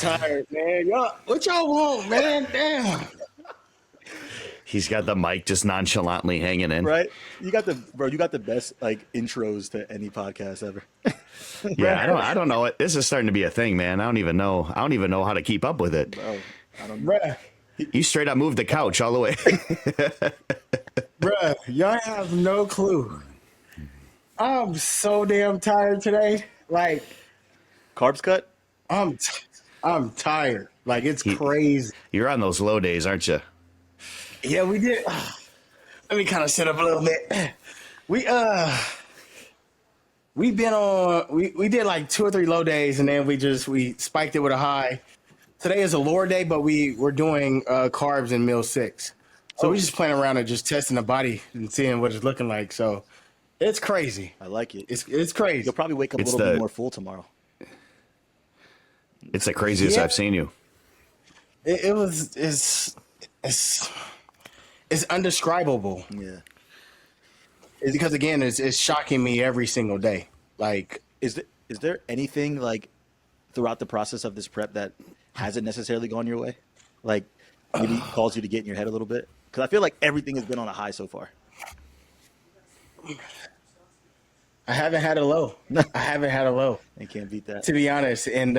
tired, man. What y'all want, man? Damn. He's got the mic just nonchalantly hanging in. Right? You got the best like intros to any podcast ever. Yeah, I don't know it. This is starting to be a thing, man. I don't even know how to keep up with it. Bro, I don't know. Bruh, You straight up moved the couch all the way. bruh, y'all have no clue. I'm so damn tired today. Like, Carbs cut? I'm tired. Like, it's crazy. You're on those low days, aren't you? Yeah, we did. Let me kind of set up a little bit. We did like 2 or 3 low days, and then we spiked it with a high. Today is a lower day, but we're doing carbs in meal 6. So we're just playing around and just testing the body and seeing what it's looking like. So it's crazy. I like it. It's crazy. You'll probably wake up a little bit more full tomorrow. It's the craziest I've seen you. It's undescribable. Yeah. It's because again, it's shocking me every single day. Like, is there anything like throughout the process of this prep that hasn't necessarily gone your way? Like maybe calls you to get in your head a little bit? Because I feel like everything has been on a high so far. I haven't had a low. I can't beat that. To be honest. And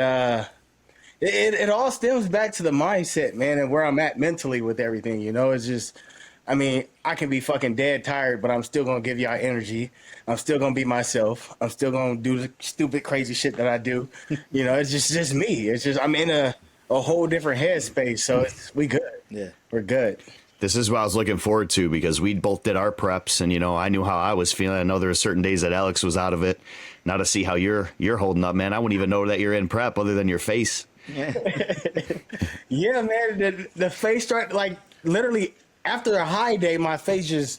it all stems back to the mindset, man, and where I'm at mentally with everything. You know, it's just, I mean, I can be fucking dead tired, but I'm still going to give y'all energy. I'm still going to be myself. I'm still going to do the stupid, crazy shit that I do. You know, it's just me. It's just, I'm in a whole different headspace. So we good. Yeah. We're good. This is what I was looking forward to because we both did our preps and, you know, I knew how I was feeling. I know there were certain days that Alex was out of it. Now to see how you're holding up, man. I wouldn't even know that you're in prep other than your face. Yeah, yeah, man. The face started, like, literally after a high day, my face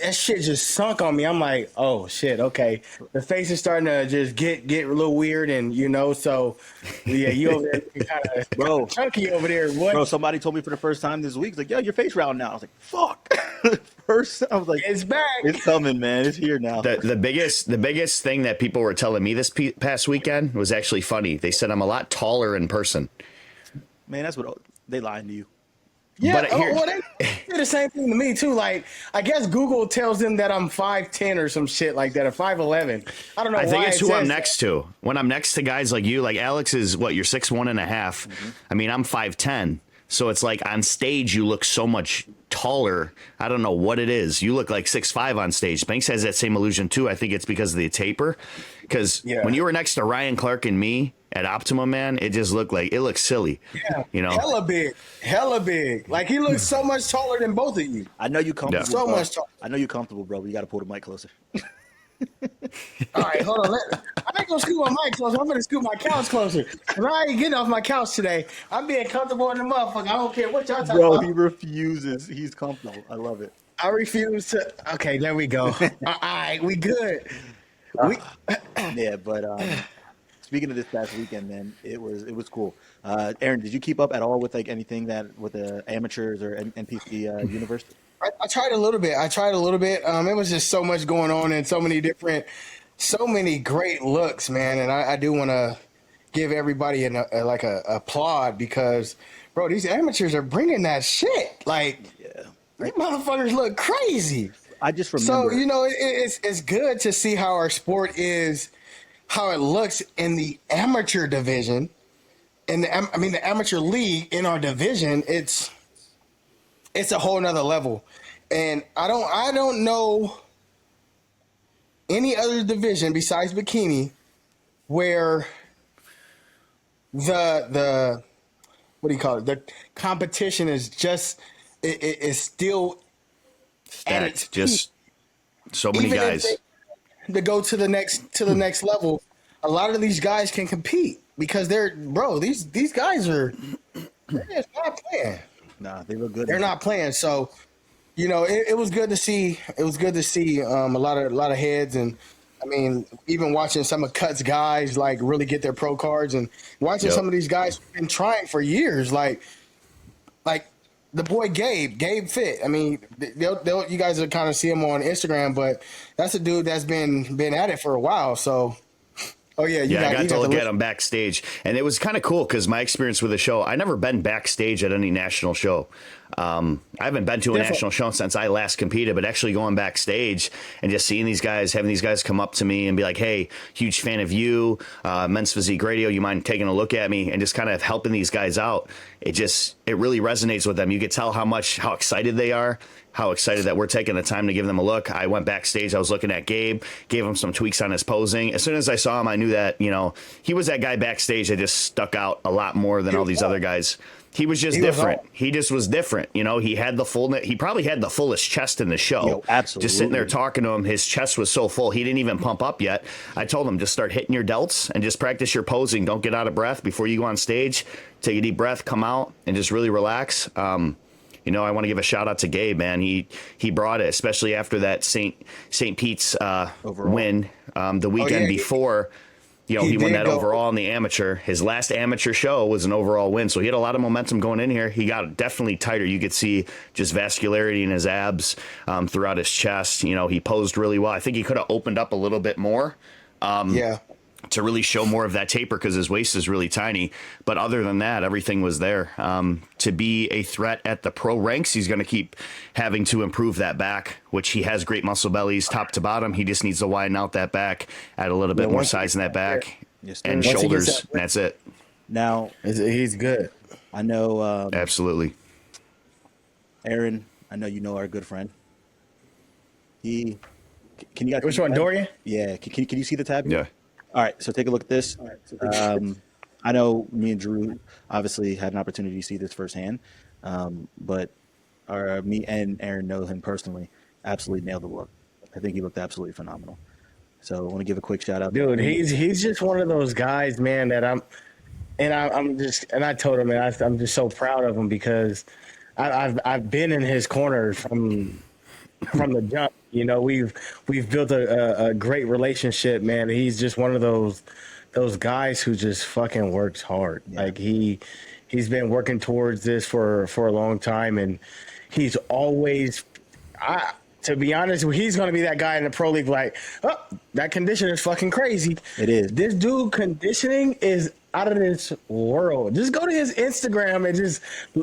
that shit just sunk on me. I'm like, oh shit, okay. The face is starting to just get a little weird, and you know, so yeah, you over there kind of chunky over there. What? Bro, somebody told me for the first time this week, like, yo, your face round now. I was like, fuck. I was like, it's back. It's coming, man. It's here now. The biggest thing that people were telling me this past weekend was actually funny. They said I'm a lot taller in person. Man, that's what they lying to you. Yeah, they did the same thing to me too. Like, I guess Google tells them that I'm 5'10" or some shit like that, or 5'11". I don't know. I think it's who I'm next to. When I'm next to guys like you, like Alex is what, you're 6'1.5". Mm-hmm. I mean, I'm 5'10". So it's like on stage you look so much taller. I don't know what it is. You look like 6'5" on stage. Banks has that same illusion too. I think it's because of the taper. Because when you were next to Ryan Clark and me at Optimum, man, it just looked silly. Yeah, you know, hella big. Like, he looks so much taller than both of you. I know you comfortable. So much taller. I know you're comfortable, bro. But you got to pull the mic closer. All right, hold on. I ain't gonna scoot my mic closer. I'm gonna scoot my couch closer. And I ain't getting off my couch today. I'm being comfortable in the motherfucker. I don't care what y'all talking about. Bro, he refuses. He's comfortable. I love it. I refuse to. Okay, there we go. All right, we good. Yeah, but speaking of this past weekend, man, it was cool. Aaron, did you keep up at all with like anything that with the amateurs or NPC universe? I tried a little bit. It was just so much going on and so many great looks, man. And I do want to give everybody a applaud because, bro, these amateurs are bringing that shit. Like, these motherfuckers look crazy. I just remember. So, you know, it's good to see how our sport is, how it looks in the amateur division. The amateur league in our division, it's a whole nother level. And I don't know any other division besides bikini where the what do you call it? The competition is just it is still at its peak. Just so many Even guys to go to the next level. A lot of these guys can compete because these guys are just not playing. Nah, they look good. They're not playing. So, you know, it was good to see. It was good to see a lot of heads, and I mean, even watching some of Cut's guys like really get their pro cards, and watching some of these guys who've been trying for years, like the boy Gabe Fit. I mean, you guys will kind of see him on Instagram, but that's a dude that's been at it for a while. So Oh yeah, Yeah, I got you to look at listen. him backstage, and it was kind of cool because my experience with the show, I never been backstage at any national show. I haven't been to a Different. national show since I last competed, but actually going backstage and just seeing these guys, having these guys come up to me and be like, "Hey, huge fan of you, Men's Physique Radio. You mind taking a look at me?" And just kind of helping these guys out. It really resonates with them. You could tell how excited they are, how excited that we're taking the time to give them a look. I went backstage. I was looking at Gabe, gave him some tweaks on his posing. As soon as I saw him, I knew that, he was that guy backstage that just stuck out a lot more than all these other guys. He was just different. He just was different. He had the fullness. He probably had the fullest chest in the show. Yo, absolutely. Just sitting there talking to him, his chest was so full. He didn't even pump up yet. I told him, just start hitting your delts and just practice your posing. Don't get out of breath before you go on stage. Take a deep breath, come out, and just really relax. I want to give a shout out to Gabe, man. He brought it, especially after that St. Pete's win the weekend before. He won that overall in the amateur. His last amateur show was an overall win, so he had a lot of momentum going in here. He got definitely tighter. You could see just vascularity in his abs throughout his chest. He posed really well. I think he could have opened up a little bit more. To really show more of that taper because his waist is really tiny. But other than that, everything was there. To be a threat at the pro ranks, he's going to keep having to improve that back, which he has great muscle bellies top to bottom. He just needs to widen out that back, add a little bit more size in that back and shoulders. And that's it. Now, he's good. I know. Absolutely. Aaron, I know you know our good friend. Can you guys? Which one, Dorian? Yeah. Can you see the tab here? Yeah. All right, so take a look at this. I know me and Drew obviously had an opportunity to see this firsthand, but me and Aaron know him personally. Absolutely nailed the look. I think he looked absolutely phenomenal. So I want to give a quick shout out. Dude, he's just one of those guys, man, that I told him, man, I'm just so proud of him because I've been in his corner from the jump. We've built a great relationship, man. He's just one of those guys who just fucking works hard. Yeah. Like he's been working towards this for a long time, and he's always to be honest, he's going to be that guy in the pro league like, oh, that condition is fucking crazy. It is. This dude conditioning is out of this world. Just go to his Instagram and just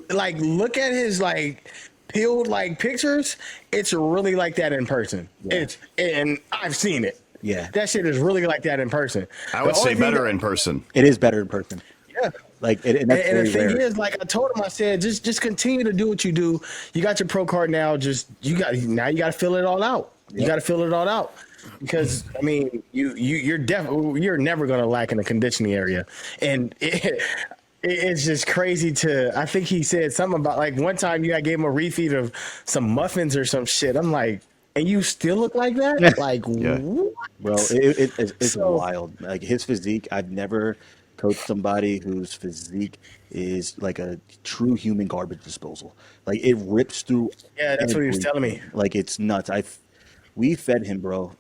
like look at his like peeled like pictures. It's really like that in person. Yeah. And I've seen it. Yeah, that shit is really like that in person. I would say better in person. It is better in person. Yeah, and the thing is, like I told him, I said, just continue to do what you do. You got your pro card now. You got to fill it all out. Yep. You got to fill it all out because I mean, you're never gonna lack in the conditioning area, and it's just crazy I think he said something about like one time I gave him a refeed of some muffins or some shit. I'm like, and you still look like that? Like, yeah. What? Bro, it's wild. Like his physique, I've never coached somebody whose physique is like a true human garbage disposal. Like it rips through. Yeah, that's what he was telling me. Like it's nuts. We fed him, bro,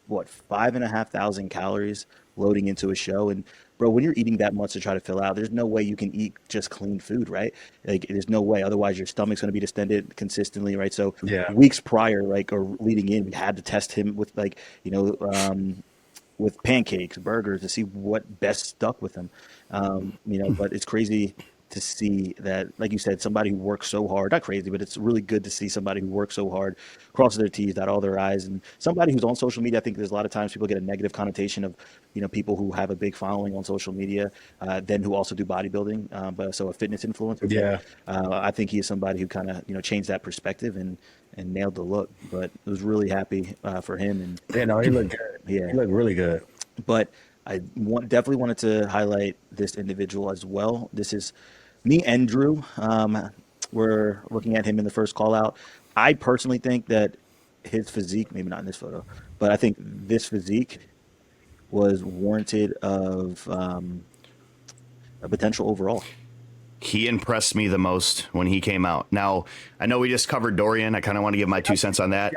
5,500 calories loading into a show. And bro, when you're eating that much to try to fill out, there's no way you can eat just clean food, right? Like there's no way. Otherwise your stomach's going to be distended consistently, right? So weeks prior, like, or leading in, we had to test him with with pancakes, burgers to see what best stuck with him. But it's crazy to see that, like you said, somebody who works so hard, not crazy, but it's really good to see somebody who works so hard, crosses their T's, dot all their I's, and somebody who's on social media. I think there's a lot of times people get a negative connotation of, people who have a big following on social media, then who also do bodybuilding, but so a fitness influencer. Yeah. I think he is somebody who kind of, changed that perspective and nailed the look, but I was really happy for him. And he looked good. Yeah. He looked really good. But I definitely wanted to highlight this individual as well. This is me and Drew. We're looking at him in the first call out. I personally think that his physique, maybe not in this photo, but I think this physique was warranted of a potential overall. He impressed me the most when he came out. Now, I know we just covered Dorian. I kind of want to give my 2 cents on that.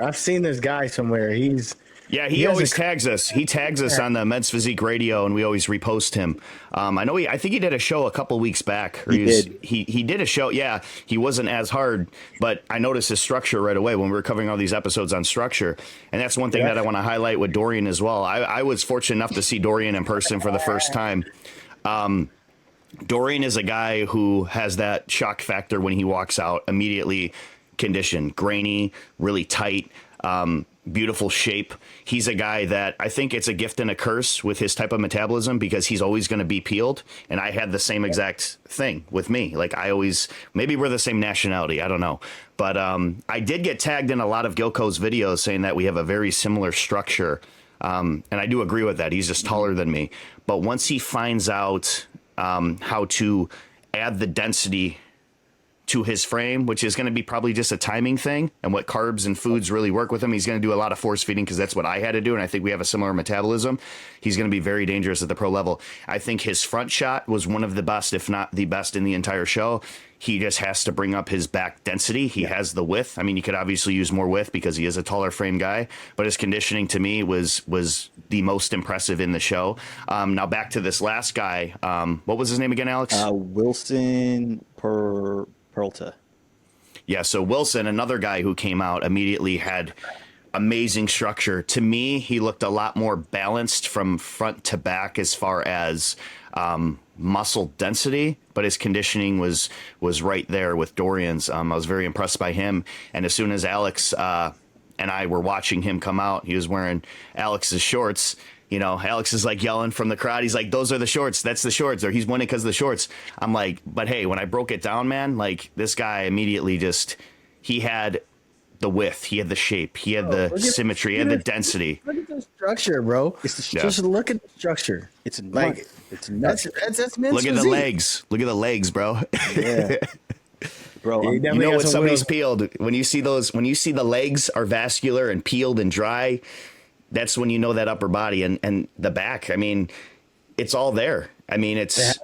I've seen this guy somewhere. He's Yeah, He he has always tags us. He tags us on the Men's Physique Radio, and we always repost him. I know I think he did a show a couple weeks back. Or He did. He did a show. Yeah, he wasn't as hard, but I noticed his structure right away when we were covering all these episodes on structure. And that's one thing that I want to highlight with Dorian as well. I was fortunate enough to see Dorian in person for the first time. Dorian is a guy who has that shock factor when he walks out, immediately conditioned, grainy, really tight, beautiful shape. He's a guy that I think it's a gift and a curse with his type of metabolism because he's always going to be peeled. And I had the same exact thing with me. Like I always, maybe we're the same nationality. I don't know. But I did get tagged in a lot of Gilco's videos saying that we have a very similar structure. And I do agree with that. He's just taller than me. But once he finds out how to add the density to his frame, which is going to be probably just a timing thing, and what carbs and foods really work with him. He's going to do a lot of force feeding because that's what I had to do, and I think we have a similar metabolism. He's going to be very dangerous at the pro level. I think his front shot was one of the best, if not the best, in the entire show. He just has to bring up his back density. He has the width. I mean, you could obviously use more width because he is a taller frame guy, but his conditioning to me was the most impressive in the show. Now back to this last guy. What was his name again, Alex? Wilson Peralta. Yeah, so Wilson, another guy who came out, immediately had amazing structure. To me, he looked a lot more balanced from front to back as far as muscle density, but his conditioning was right there with Dorian's. I was very impressed by him. And as soon as Alex and I were watching him come out, he was wearing Alex's shorts. You know, Alex is like yelling from the crowd. He's like, those are the shorts. That's the shorts. Or he's winning because of the shorts. I'm like, but hey, when I broke it down, man, like this guy immediately he had the width, he had the shape, he had the symmetry, he had the density. Look at the structure, bro. Just look at the structure. It's Like it's nuts. that's men's Look at the physique. legs. Look at the legs, bro. Yeah. Bro, Yeah, he I'm- definitely You know has when some somebody's wheels. peeled, when you see the legs are vascular and peeled and dry, that's when you know that upper body and the back. I mean, it's all there. I mean, it's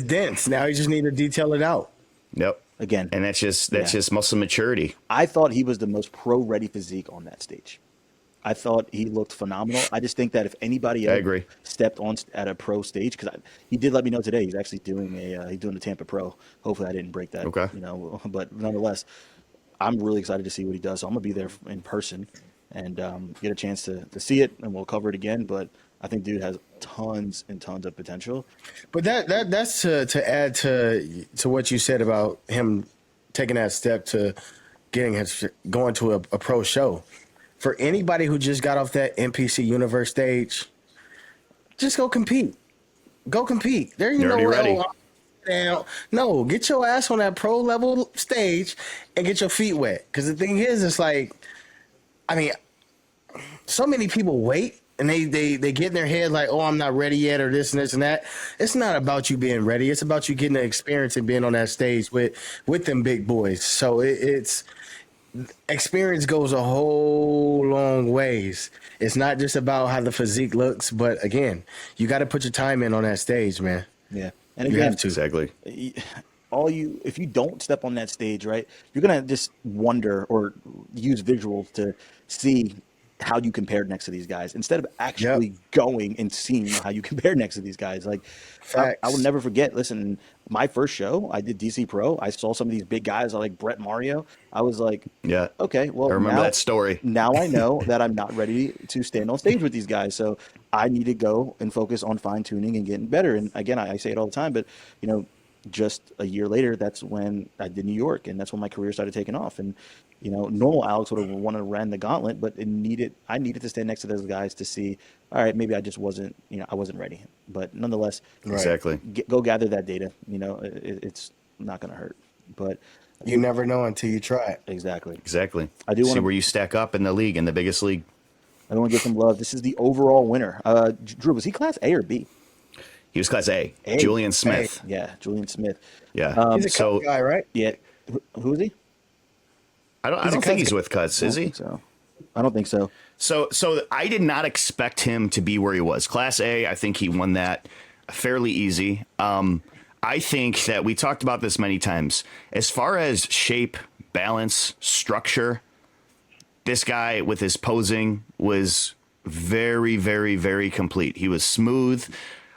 dense. Now you just need to detail it out. yep. again, And that's just muscle maturity. I thought he was the most pro-ready physique on that stage. I thought he looked phenomenal. I just think that if anybody I else agree. stepped on at a pro stage, because he did let me know today he's actually doing the Tampa Pro. Hopefully, I didn't break that. Okay. But nonetheless, I'm really excited to see what he does. So I'm gonna be there in person and get a chance to see it, and we'll cover it again. But I think dude has tons and tons of potential. But that's to add to what you said about him taking that step to going to a pro show. For anybody who just got off that NPC Universe stage, just go compete. Go compete. There you You're know already where down. No, get your ass on that pro level stage and get your feet wet. Because the thing is, it's like, I mean, so many people wait and they get in their head like, oh, I'm not ready yet, or this and this and that. It's not about you being ready. It's about you getting the experience and being on that stage with them big boys. So it's experience goes a whole long ways. It's not just about how the physique looks, but again, you got to put your time in on that stage, man. Yeah, and You again, have to. Exactly. if you don't step on that stage, right, you're gonna just wonder or use visuals to see how you compared next to these guys instead of actually going and seeing how you compare next to these guys. Like I will never forget. Listen, my first show, I did DC Pro. I saw some of these big guys like Brett Mario. I was like, Yeah. okay, well, I remember that story. Now I know that I'm not ready to stand on stage with these guys. So I need to go and focus on fine tuning and getting better. And again, I say it all the time, but just a year later, that's when I did New York, and that's when my career started taking off. And normal Alex would have wanted to run the gauntlet, but I needed to stand next to those guys to see, all right, maybe I just wasn't, I wasn't ready. But nonetheless, Exactly. go gather that data. It's not going to hurt. But You never know until you try it. exactly. Exactly. I do see wanna- where you stack up in the league, in the biggest league. I want to give some love. This is the overall winner. Drew, was he class A or B? He was class A. A. Julian Smith. Yeah, Julian Smith. Yeah. He's a So cup guy, right? Yeah, who is he? I don't a think Cubs he's guy. with Cuts, is he? So I don't think so. So I did not expect him to be where he was. Class A, I think he won that fairly easy. I think that we talked about this many times. As far as shape, balance, structure, this guy with his posing was very, very, very complete. He was smooth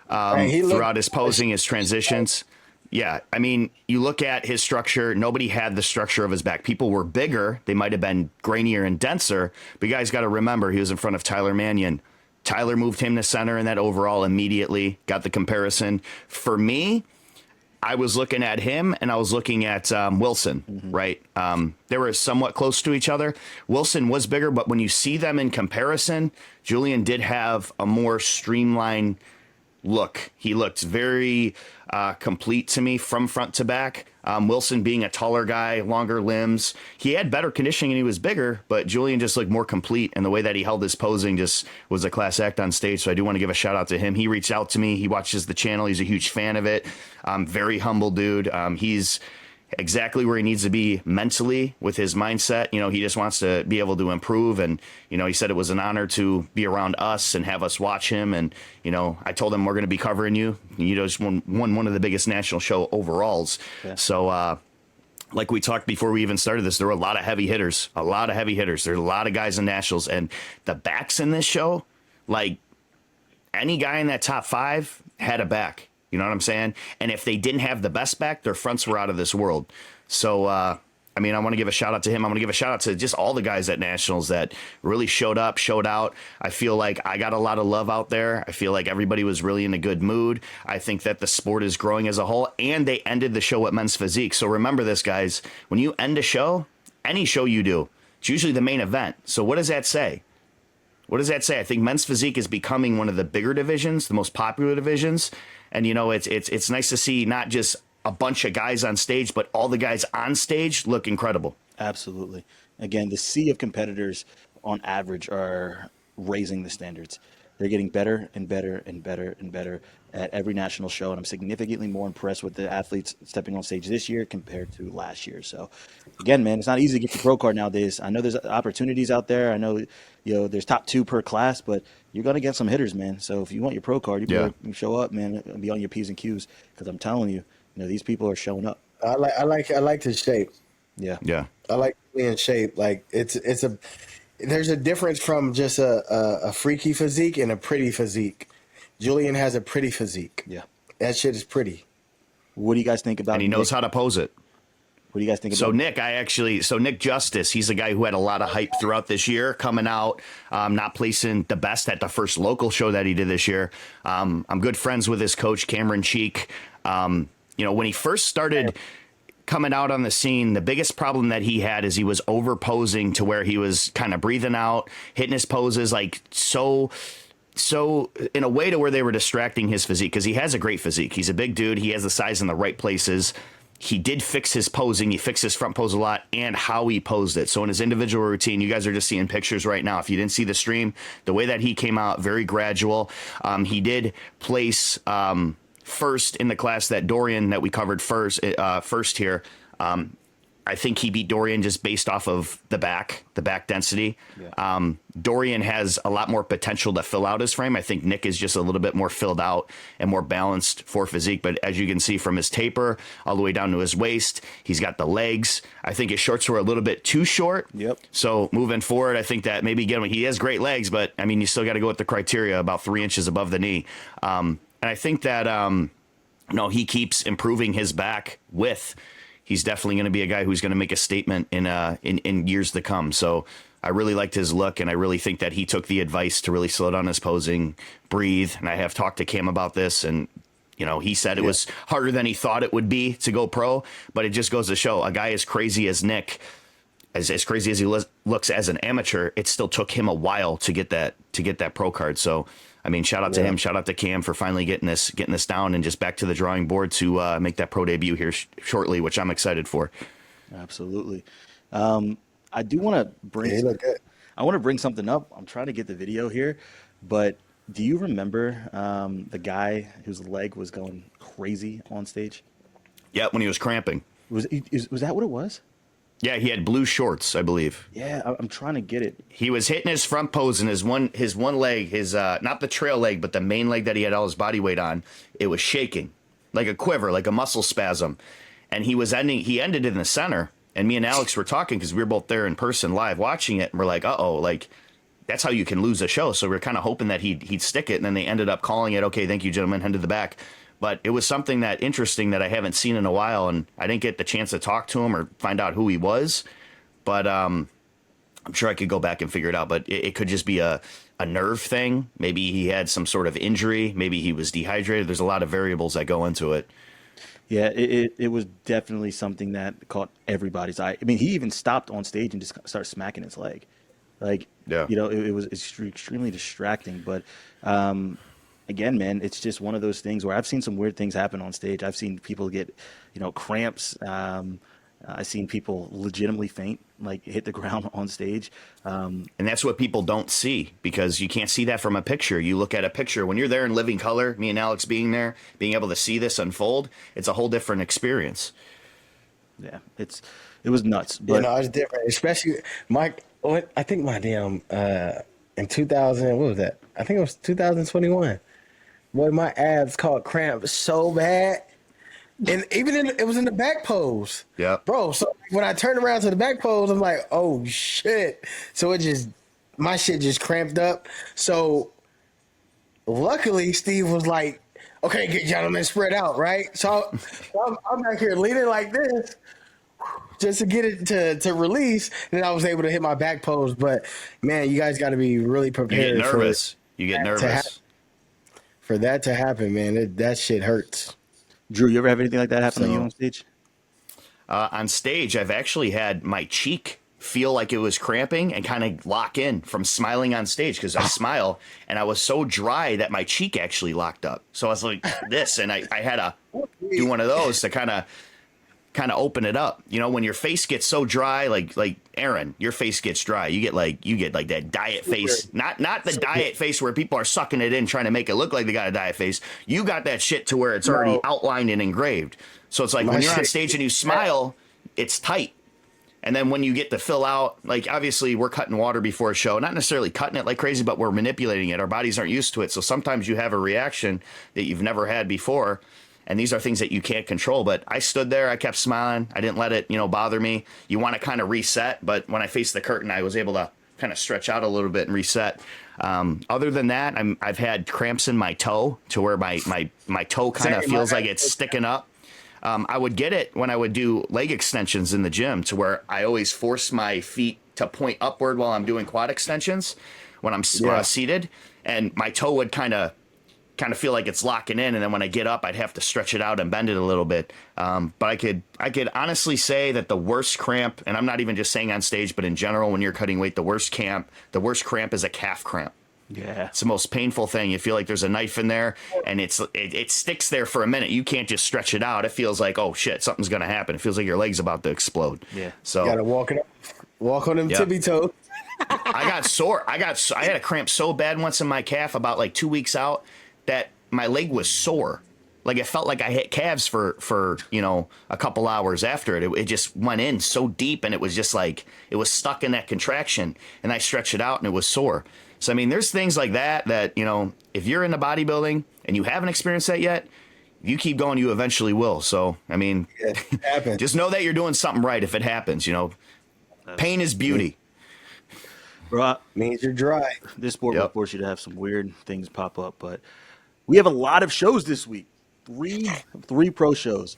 And he throughout looked his posing, his transitions. Yeah, I mean, you look at his structure, nobody had the structure of his back. People were bigger. They might have been grainier and denser. But you guys got to remember, he was in front of Tyler Mannion. Tyler moved him to center in that overall immediately, got the comparison. For me, I was looking at him and I was looking at Wilson, right? They were somewhat close to each other. Wilson was bigger, but when you see them in comparison, Julian did have a more streamlined look. He looked very complete to me from front to back. Wilson being a taller guy, longer limbs. He had better conditioning and he was bigger, but Julian just looked more complete. And the way that he held his posing just was a class act on stage. So I do want to give a shout out to him. He reached out to me. He watches the channel. He's a huge fan of it. Very humble dude. He's exactly where he needs to be mentally with his mindset. You know, he just wants to be able to improve. And, you know, he said it was an honor to be around us and have us watch him. And, you know, I told him we're going to be covering you. You just won one of the biggest national show overalls. Yeah. So, like we talked before we even started this, there were a lot of heavy hitters, There's a lot of guys in nationals, and the backs in this show, like any guy in that top 5 had a back. You know what I'm saying? And if they didn't have the best back, their fronts were out of this world. So, I mean, I want to give a shout out to him. I want to give a shout out to just all the guys at Nationals that really showed up, showed out. I feel like I got a lot of love out there. I feel like everybody was really in a good mood. I think that the sport is growing as a whole, and they ended the show at Men's Physique. So remember this, guys. When you end a show, any show you do, it's usually the main event. So what does that say? What does that say? I think Men's Physique is becoming one of the bigger divisions, the most popular divisions. And, you know, it's nice to see not just a bunch of guys on stage, but all the guys on stage look incredible. Absolutely. Again, the sea of competitors on average are raising the standards. They're getting better and better and better and better at every national show. And I'm significantly more impressed with the athletes stepping on stage this year compared to last year. So again, man, it's not easy to get your pro card nowadays. I know there's opportunities out there. I know, you know, there's top 2 per class, but you're going to get some hitters, man. So if you want your pro card, you better show up, man, and be on your P's and Q's. Because I'm telling you, you know, these people are showing up. I like his shape. Yeah. Yeah. I like being in shape. Like there's a difference from just a freaky physique and a pretty physique. Julian has a pretty physique. Yeah. That shit is pretty. What do you guys think about And he knows how to pose it. What do you guys think So about Nick Justice, he's a guy who had a lot of hype throughout this year, coming out, not placing the best at the first local show that he did this year. I'm good friends with his coach, Cameron Cheek. You know, when he first started coming out on the scene, the biggest problem that he had is he was over posing to where he was kind of breathing out, hitting his poses like so in a way to where they were distracting his physique, because he has a great physique. He's a big dude. He has the size in the right places. He did fix his posing. He fixed his front pose a lot and how he posed it. So in his individual routine, you guys are just seeing pictures right now. If you didn't see the stream, the way that he came out, very gradual. He did place first in the class that Dorian that we covered first here. I think he beat Dorian just based off of the back density. Yeah. Dorian has a lot more potential to fill out his frame. I think Nick is just a little bit more filled out and more balanced for physique. But as you can see from his taper all the way down to his waist, he's got the legs. I think his shorts were a little bit too short. Yep. So moving forward, I think that maybe again, he has great legs, but I mean, you still got to go with the criteria about 3 inches above the knee. And I think that, he keeps improving his back width. He's definitely going to be a guy who's going to make a statement in years to come. So I really liked his look, and I really think that he took the advice to really slow down his posing, breathe. And I have talked to Cam about this, and he said it was harder than he thought it would be to go pro. But it just goes to show a guy as crazy as Nick, as crazy as he looks as an amateur, it still took him a while to get that pro card. So I mean, shout out to him, shout out to Cam for finally getting this down and just back to the drawing board to make that pro debut here shortly, which I'm excited for. Absolutely. I do want to bring something up. I'm trying to get the video here, but do you remember the guy whose leg was going crazy on stage? Yeah, when he was cramping. Was that what it was? Yeah, he had blue shorts, I believe. Yeah, I'm trying to get it. He was hitting his front pose, and his one leg, not the trail leg, but the main leg that he had all his body weight on, it was shaking like a quiver, like a muscle spasm. And he ended in the center. And me and Alex were talking because we were both there in person live watching it. And we're like, uh-oh, like that's how you can lose a show. So we're kind of hoping that he'd stick it, and then they ended up calling it, okay, thank you, gentlemen, head to the back. But it was something that interesting that I haven't seen in a while, and I didn't get the chance to talk to him or find out who he was. But I'm sure I could go back and figure it out. But it could just be a nerve thing. Maybe he had some sort of injury. Maybe he was dehydrated. There's a lot of variables that go into it. Yeah, it was definitely something that caught everybody's eye. I mean, he even stopped on stage and just started smacking his leg. Like, Yeah. it was extremely distracting. But again, man, it's just one of those things where I've seen some weird things happen on stage. I've seen people get, cramps. I've seen people legitimately faint, like hit the ground on stage. And that's what people don't see, because you can't see that from a picture. You look at a picture when you're there in living color, me and Alex being there, being able to see this unfold, it's a whole different experience. Yeah, it was nuts. But it's different, especially Mike. I think my damn in 2000, what was that? I think it was 2021. Boy, my abs caught cramp so bad. And even it was in the back pose. Yeah. Bro, so when I turned around to the back pose, I'm like, oh shit. So my shit just cramped up. So luckily Steve was like, okay, get gentlemen spread out, right? So I'm back here leaning like this just to get it to release. And then I was able to hit my back pose. But man, you guys got to be really You prepared. get nervous. You get nervous. For that to happen, man, that shit hurts. Drew, you ever have anything like that happen to you on stage? On stage, I've actually had my cheek feel like it was cramping and kind of lock in from smiling on stage, because I smile and I was so dry that my cheek actually locked up. So I was like this, and I had to do one of those to kind of open it up. When your face gets so dry, like Aaron, your face gets dry. You get like that diet face, not the diet face where people are sucking it in trying to make it look like they got a diet face. You got that shit to where it's already outlined and engraved. So it's like when you're on stage and you smile, it's tight. And then when you get to fill out, like obviously we're cutting water before a show, not necessarily cutting it like crazy, but we're manipulating it. Our bodies aren't used to it. So sometimes you have a reaction that you've never had before. And these are things that you can't control. But I stood there. I kept smiling. I didn't let it, bother me. You want to kind of reset. But when I faced the curtain, I was able to kind of stretch out a little bit and reset. Other than that, I've had cramps in my toe to where my toe kind of feels like it's sticking up. I would get it when I would do leg extensions in the gym, to where I always force my feet to point upward while I'm doing quad extensions when I'm seated. And my toe would kind of feel like it's locking in, and then when I get up, I'd have to stretch it out and bend it a little bit. But I could honestly say that the worst cramp, and I'm not even just saying on stage, but in general, when you're cutting weight, the worst cramp is a calf cramp. Yeah, it's the most painful thing. You feel like there's a knife in there, and it sticks there for a minute. You can't just stretch it out. It feels like, oh shit, something's gonna happen. It feels like your leg's about to explode. Yeah, so you gotta walk on them tippy toes. I got sore. I had a cramp so bad once in my calf about like 2 weeks out that my leg was sore. Like it felt like I hit calves for a couple hours after it. It just went in so deep, and it was just like it was stuck in that contraction, and I stretched it out and it was sore. So I mean, there's things like that if you're into bodybuilding and you haven't experienced that yet, if you keep going, you eventually will. So I mean, just know that you're doing something right if it happens. Pain is beauty. Bro, means you're dry. This sport will force you to have some weird things pop up, but we have a lot of shows this week. Three pro shows,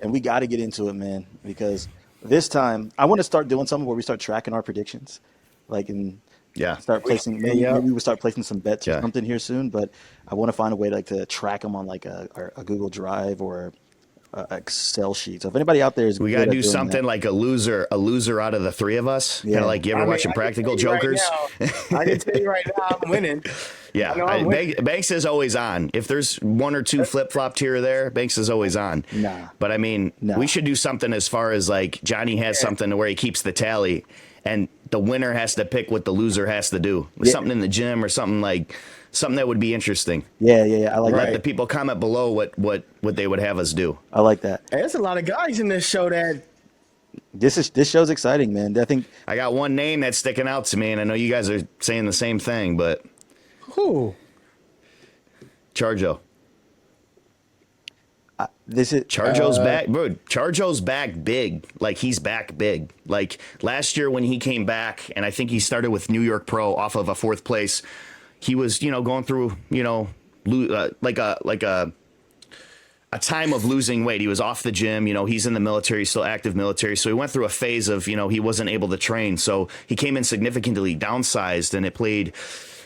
and we got to get into it, man, because this time I want to start doing something where we start tracking our predictions, start placing. Maybe we'll start placing some bets or something here soon. But I want to find a way to track them on like a Google Drive or Excel sheet. So if anybody out there is, we gotta do something like a loser out of the three of us. Kind of like you ever watching Practical Jokers. I can tell you right now, I'm winning. Yeah, Banks is always on. If there's one or two flip flopped here or there, Banks is always on. Nah, but I mean, we should do something as far as like Johnny has something where he keeps the tally, and the winner has to pick what the loser has to do. Something in the gym or something that would be interesting. Yeah. I like that. Let the people comment below what they would have us do. I like that. Hey, there's a lot of guys in this show that. This show's exciting, man. I think I got one name that's sticking out to me, and I know you guys are saying the same thing, but who? Charjo. This is Charjo's back, bro. Charjo's back big. Like, he's back big. Like, last year when he came back, and I think he started with New York Pro off of a 4th place, he was, going through, like a time of losing weight. He was off the gym. He's in the military, still active military. So he went through a phase of, he wasn't able to train. So he came in significantly downsized, and it played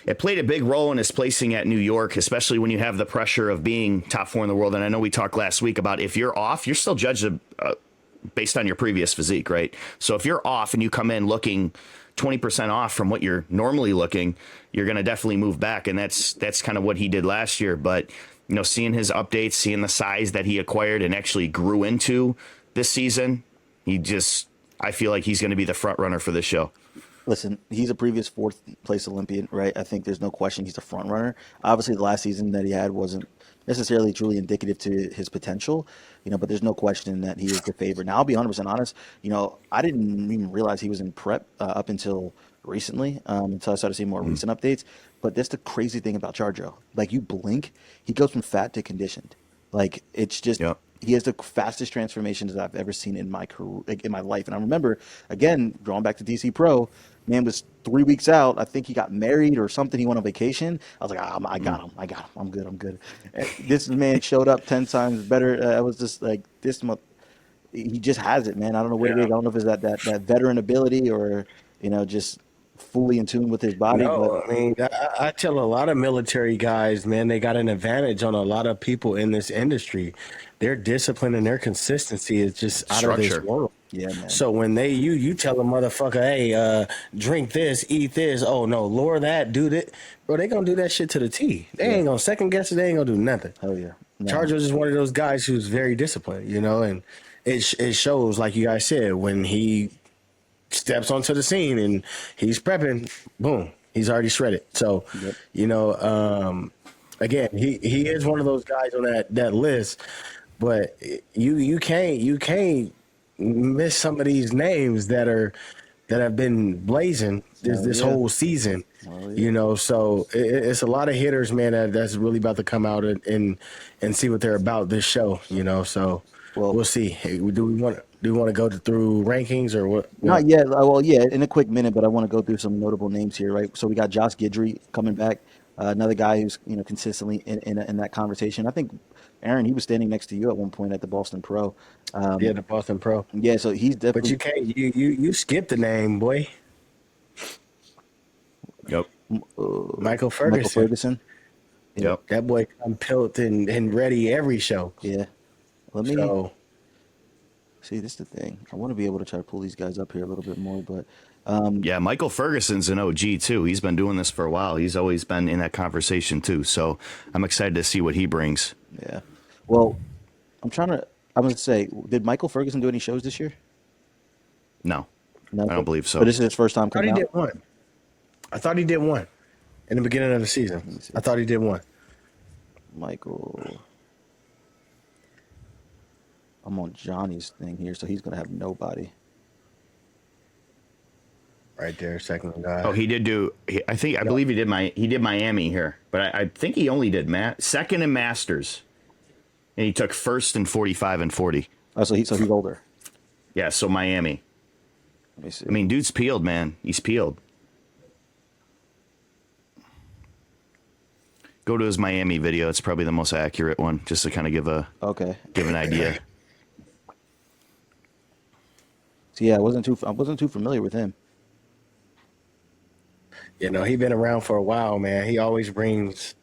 a big role in his placing at New York, especially when you have the pressure of being top 4 in the world. And I know we talked last week about if you're off, you're still judged based on your previous physique, right? So if you're off and you come in looking 20% off from what you're normally looking, you're going to definitely move back. And that's kind of what he did last year. But seeing his updates, seeing the size that he acquired and actually grew into this season, I feel like he's going to be the front runner for this show. Listen, he's a previous 4th place Olympian, right? I think there's no question he's a front runner. Obviously, the last season that he had wasn't necessarily truly indicative to his potential, but there's no question that he is the favorite. Now, I'll be 100% honest, I didn't even realize he was in prep up until recently, until I started seeing more recent updates. But that's the crazy thing about Charjo. Like, you blink, he goes from fat to conditioned. Like, it's just he has the fastest transformations that I've ever seen in my career, like, in my life. And I remember, again, drawing back to DC Pro, man was 3 weeks out. I think he got married or something. He went on vacation. I was like, I got him. I'm good. And this man showed up 10 times better. I was just like, this month, he just has it, man. I don't know what it is. I don't know if it's that veteran ability or, just fully in tune with his body. No, I mean, I tell a lot of military guys, man, they got an advantage on a lot of people in this industry. Their discipline and their consistency is just out of this world. Yeah, man. So when you tell a motherfucker, hey, drink this, eat this, oh no, lower that, do that, bro, they gonna do that shit to the T. They ain't gonna second guess it. They ain't gonna do nothing. Hell yeah. No. Chargers is one of those guys who's very disciplined, and it shows, like you guys said, when he steps onto the scene and he's prepping, boom, he's already shredded. So, again, he is one of those guys on that list, but you can't miss some of these names that have been blazing this whole season. So it's a lot of hitters, man, that's really about to come out and see what they're about this show, so we'll see. Hey, do we want to go through rankings or what? Not yet. Well, yeah, in a quick minute, but I want to go through some notable names here, right? So we got Josh Guidry coming back, another guy who's consistently in that conversation. I think Aaron, he was standing next to you at one point at the Boston Pro. The Boston Pro. Yeah, so he's definitely. But you can't. You skipped the name, boy. Yep. Michaal Ferguson. Yep. That boy come built and ready every show. Yeah. Let me see. This is the thing. I want to be able to try to pull these guys up here a little bit more, but Michaal Ferguson's an OG too. He's been doing this for a while. He's always been in that conversation too. So I'm excited to see what he brings. Yeah. Well, I'm going to say, did Michaal Ferguson do any shows this year? No, I don't believe so. But this is his first time coming out? I thought he did one in the beginning of the season. I thought he did one. Michaal. I'm on Johnny's thing here, so he's going to have nobody. Right there, second guy. Oh, he did do. I believe he did Miami here, but I think he only did second in Masters, and he took first in 45 and 40. Oh, so he's older. Yeah, so Miami. Let me see. I mean, dude's peeled, man. He's peeled. Go to his Miami video. It's probably the most accurate one, just to kind of give an idea. So yeah, I wasn't too familiar with him. He's been around for a while, man. He always brings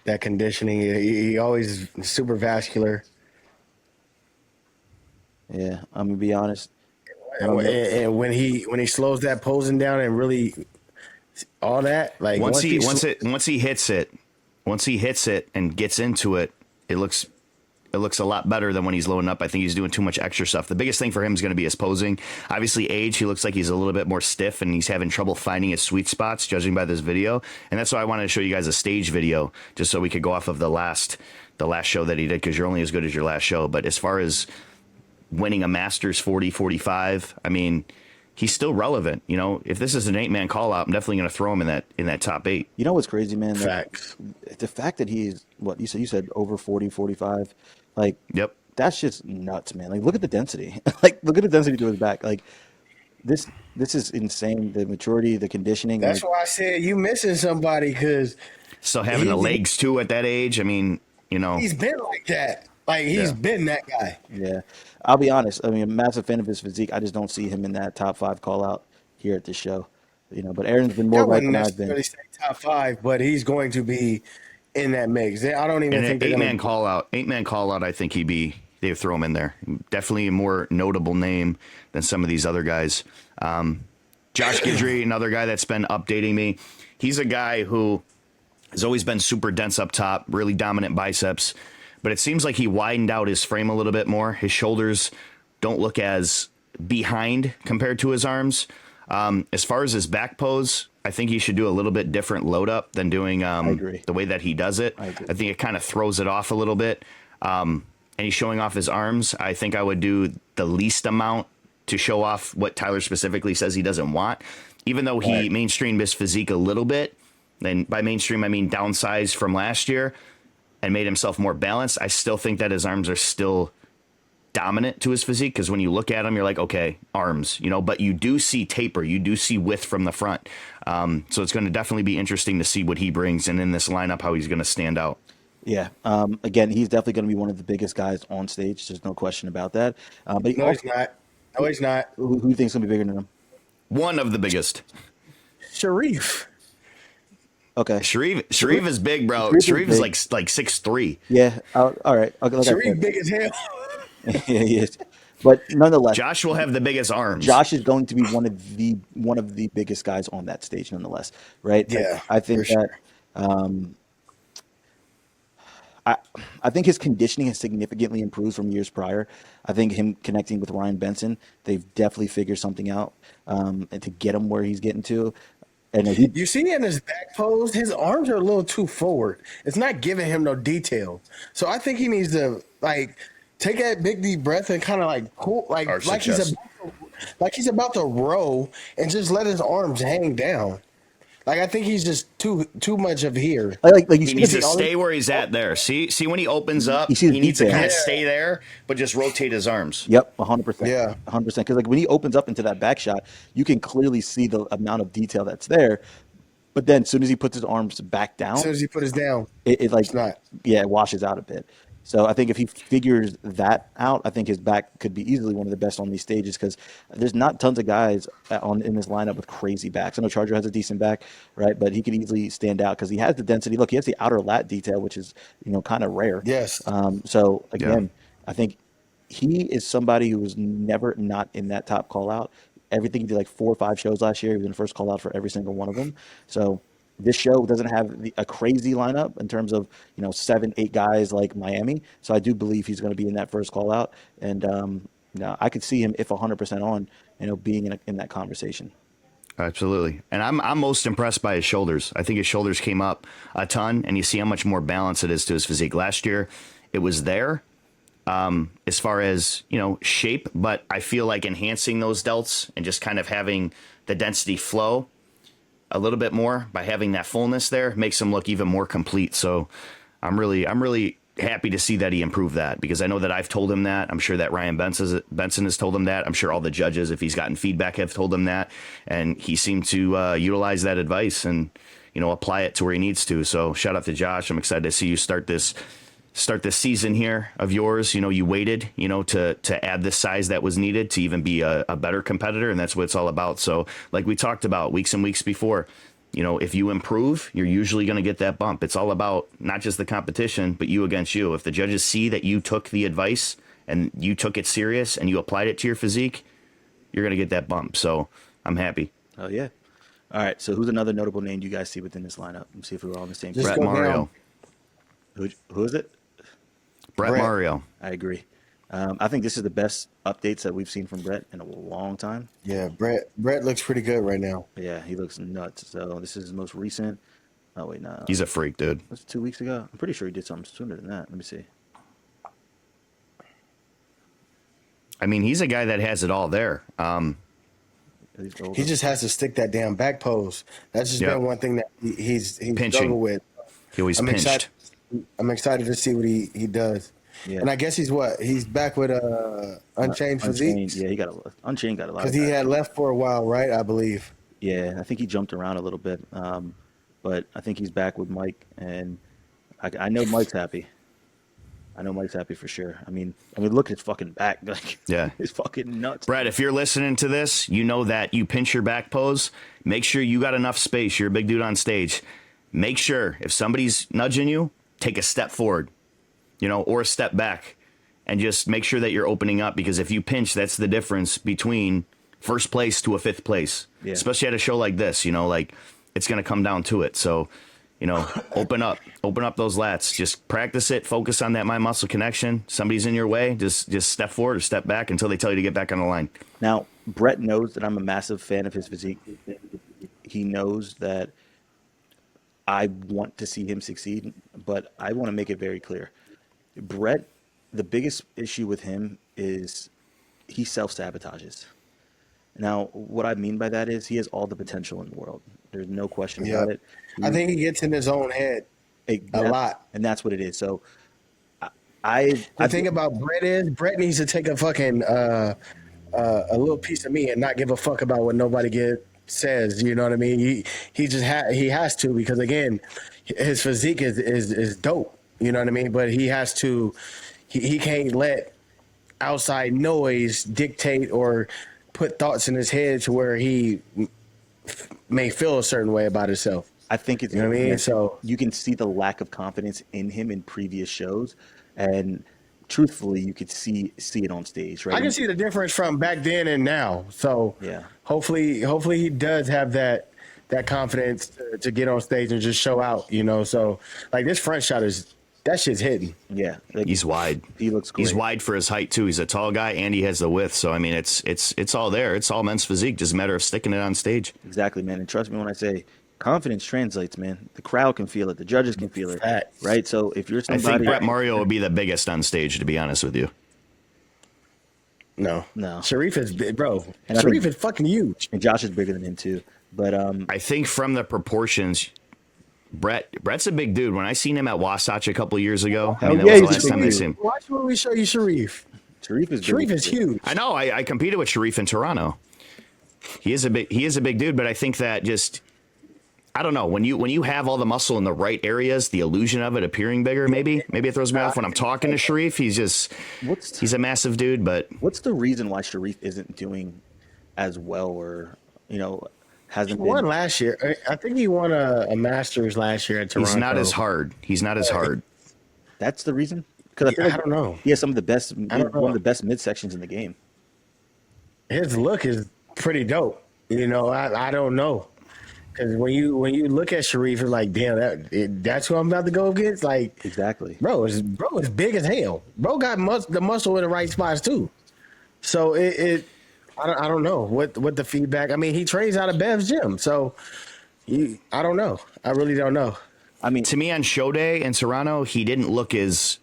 that conditioning. He always super vascular. Yeah, I'm gonna be honest. And when he slows that posing down and really all that, like once he hits it and gets into it, it looks a lot better than when he's loading up. I think he's doing too much extra stuff. The biggest thing for him is going to be his posing. Obviously, age, he looks like he's a little bit more stiff, and he's having trouble finding his sweet spots, judging by this video. And that's why I wanted to show you guys a stage video, just so we could go off of the last show that he did, because you're only as good as your last show. But as far as winning a Masters 40, 45, I mean, he's still relevant. If this is an 8-man call out, I'm definitely going to throw him in that top 8. You know what's crazy, man? Facts. The fact that he's, what you said over 40, 45, Like, Yep. that's just nuts, man. Like, look at the density. Like, look at the density to his back. Like, this is insane. The maturity, the conditioning. That's Like, why I said you missing somebody because Still having the he legs too at that age. I mean, he's been like that. Like he's yeah. been that guy. yeah, I'll be honest. I mean, I'm a massive fan of his physique. I just don't see him in that top five call out here at this show. But Aaron's been more I right wouldn't than I've been. necessarily say top five, but he's going to be in that mix. I don't even And an think they're eight-man gonna. call out. Eight-man call out, I think they'd throw him in there. Definitely a more notable name than some of these other guys. Josh Guidry, another guy that's been updating me. He's a guy who has always been super dense up top, really dominant biceps, but it seems like he widened out his frame a little bit more. His shoulders don't look as behind compared to his arms. As far as his back pose, I think he should do a little bit different load up than doing agree. the way that he does it. I agree. I think it kind of throws it off a little bit. And he's showing off his arms. I think I would do the least amount to show off what Tyler specifically says he doesn't want, even though he mainstreamed his physique a little bit. And by mainstream, I mean downsized from last year and made himself more balanced. I still think that his arms are still dominant to his physique, because when you look at him, you're like, okay, arms, but you do see taper, you do see width from the front. So it's going to definitely be interesting to see what he brings, and in this lineup, how he's going to stand out. Yeah. Again, he's definitely going to be one of the biggest guys on stage. There's no question about that. But he No, he's also, not. No, he's not. who do you think's going to be bigger than him? One of the biggest. Sharif. Okay. Sharif is big, bro. Sharif Sharif is is big. like 6'3". Yeah. All right. Okay, like I Sharif said. big as hell. Yeah, he is. But nonetheless, Josh will have the biggest arms. Josh is going to be one of the biggest guys on that stage, nonetheless, right? Yeah, I think for that sure. I think his conditioning has significantly improved from years prior. I think him connecting with Ryan Benson, they've definitely figured something out, and to get him where he's getting to. And You see in his back pose, his arms are a little too forward. It's not giving him no detail. So I think he needs to take that big deep breath and kind of pull Arch the chest. he's about to row and just let his arms hang down. I think he's just too much of here. like you He see needs the- to stay where he's at there. See when he opens up, You see the he needs to detail. kind of Yeah. stay there, but just rotate his arms. Yep, 100%. Yeah. 100%. Because when he opens up into that back shot, you can clearly see the amount of detail that's there. But then, as soon as he puts his arms back down, As soon as he put his down, it it's not. yeah, it washes out a bit. So I think if he figures that out, I think his back could be easily one of the best on these stages, because there's not tons of guys in this lineup with crazy backs. I know Charger has a decent back, right? But he could easily stand out because he has the density. Look, he has the outer lat detail, which is kind of rare. Yes. So again, I think he is somebody who was never not in that top call out. Everything he did, like 4 or 5 shows last year, he was in the first call out for every single one of them. So this show doesn't have a crazy lineup in terms of 7, 8 guys like Miami. So I do believe he's going to be in that first call out, and I could see him, if 100% on, being in that conversation. Absolutely. And I'm most impressed by his shoulders. I think his shoulders came up a ton, and you see how much more balance it is to his physique. Last year, it was there as far as, shape, but I feel like enhancing those delts and just kind of having the density flow a little bit more by having that fullness there makes him look even more complete. So I'm really happy to see that he improved that, because I know that I've told him that. I'm sure that Ryan Benson has told him that. I'm sure all the judges, if he's gotten feedback, have told him that. And he seemed to utilize that advice and, apply it to where he needs to. So shout out to Josh. I'm excited to see you start this season here of yours. You waited, to add this size that was needed to even be a better competitor. And that's what it's all about. So like we talked about weeks and weeks before, if you improve, you're usually going to get that bump. It's all about not just the competition, but you against you. If the judges see that you took the advice and you took it serious and you applied it to your physique, you're going to get that bump. So I'm happy. Oh, yeah. All right. So who's another notable name you guys see within this lineup? Let's see if we're all on the same Just page. Brett go Mario. down. Who is it? Brett Brett. Mario. I agree. I think this is the best updates that we've seen from Brett in a long time. Yeah, Brett looks pretty good right now. Yeah, he looks nuts. So this is his most recent. Oh, wait, no. He's a freak, dude. That's 2 weeks ago. I'm pretty sure he did something sooner than that. Let me see. I mean, he's a guy that has it all there. He's older. He just has to stick that damn back pose. That's just Yep. been one thing that he's Pinching. struggled with. He always I'm pinched. excited. I'm excited to see what he does. Yeah. And I guess he's back with Unchained Unchained, Physiques yeah, Unchained got a lot because of he guys. had left for a while, right? I believe. Yeah, I think he jumped around a little bit, but I think he's back with Mike, and I know Mike's happy. I know Mike's happy for sure. I mean, look at his fucking back, like Yeah. it's fucking nuts. Brett, if you're listening to this, you know that you pinch your back pose. Make sure you got enough space. You're a big dude on stage. Make sure if somebody's nudging you, take a step forward, or a step back, and just make sure that you're opening up, because if you pinch, that's the difference between first place to a fifth place, Yeah. especially at a show like this, like it's going to come down to it. So, open up those lats, just practice it. Focus on that mind muscle connection. Somebody's in your way. Just step forward or step back until they tell you to get back on the line. Now, Brett knows that I'm a massive fan of his physique. He knows that I want to see him succeed, but I want to make it very clear. Brett, the biggest issue with him is he self-sabotages. Now, what I mean by that is he has all the potential in the world. There's no question Yeah, about it. I think he gets in his own head a lot. And that's what it is. So I The thing about Brett is Brett needs to take a fucking a little piece of me and not give a fuck about what nobody says. You know what I mean? He just he has to, because again, his physique is dope. You know what I mean? But he has to. He can't let outside noise dictate or put thoughts in his head to where he may feel a certain way about himself. I think it's, You know what I mean? So you can see the lack of confidence in him in previous shows, and truthfully, you could see it on stage, right? I can see the difference from back then and now. So Yeah. hopefully he does have that confidence to get on stage and just show out. So like this front shot that shit's hitting. Yeah, like, He's wide. he looks great. He's wide for his height too. He's a tall guy and he has the width. So I mean, it's all there. It's all men's physique. Just a matter of sticking it on stage. Exactly, man. And trust me when I say confidence translates, man. The crowd can feel it. The judges can feel it. Facts. Right? So if you're I somebody... think Brett Mario would be the biggest on stage, to be honest with you. No. Sharif is big, bro. And I Sharif think- is fucking huge. And Josh is bigger than him, too. But I think from the proportions, Brett's a big dude. When I seen him at Wasatch a couple of years ago, I mean, that was the last time I seen him. Watch when we show you Sharif. Sharif is Sharif bigger is than him. huge. I know. I competed with Sharif in Toronto. He is a big dude, but I think that just, I don't know, when you have all the muscle in the right areas, the illusion of it appearing bigger, maybe it throws me off when I'm talking to Sharif. He's a massive dude, but What's the reason why Sharif isn't doing as well, or hasn't He won been? last year. I think he won a Masters last year at Toronto. he's not as hard. He's not as hard. That's the reason? Because I don't know. He has some of the best, don't know. one of the best midsections in the game. His look is pretty dope. I don't know. Because when you look at Sharif, you're like, damn, that's who I'm about to go against. Like, Exactly. bro is big as hell. Bro got the muscle in the right spots too. So I don't know what the feedback. I mean, he trains out of Bev's gym, so I don't know. I really don't know. I mean, To me, on show day in Toronto, he didn't look as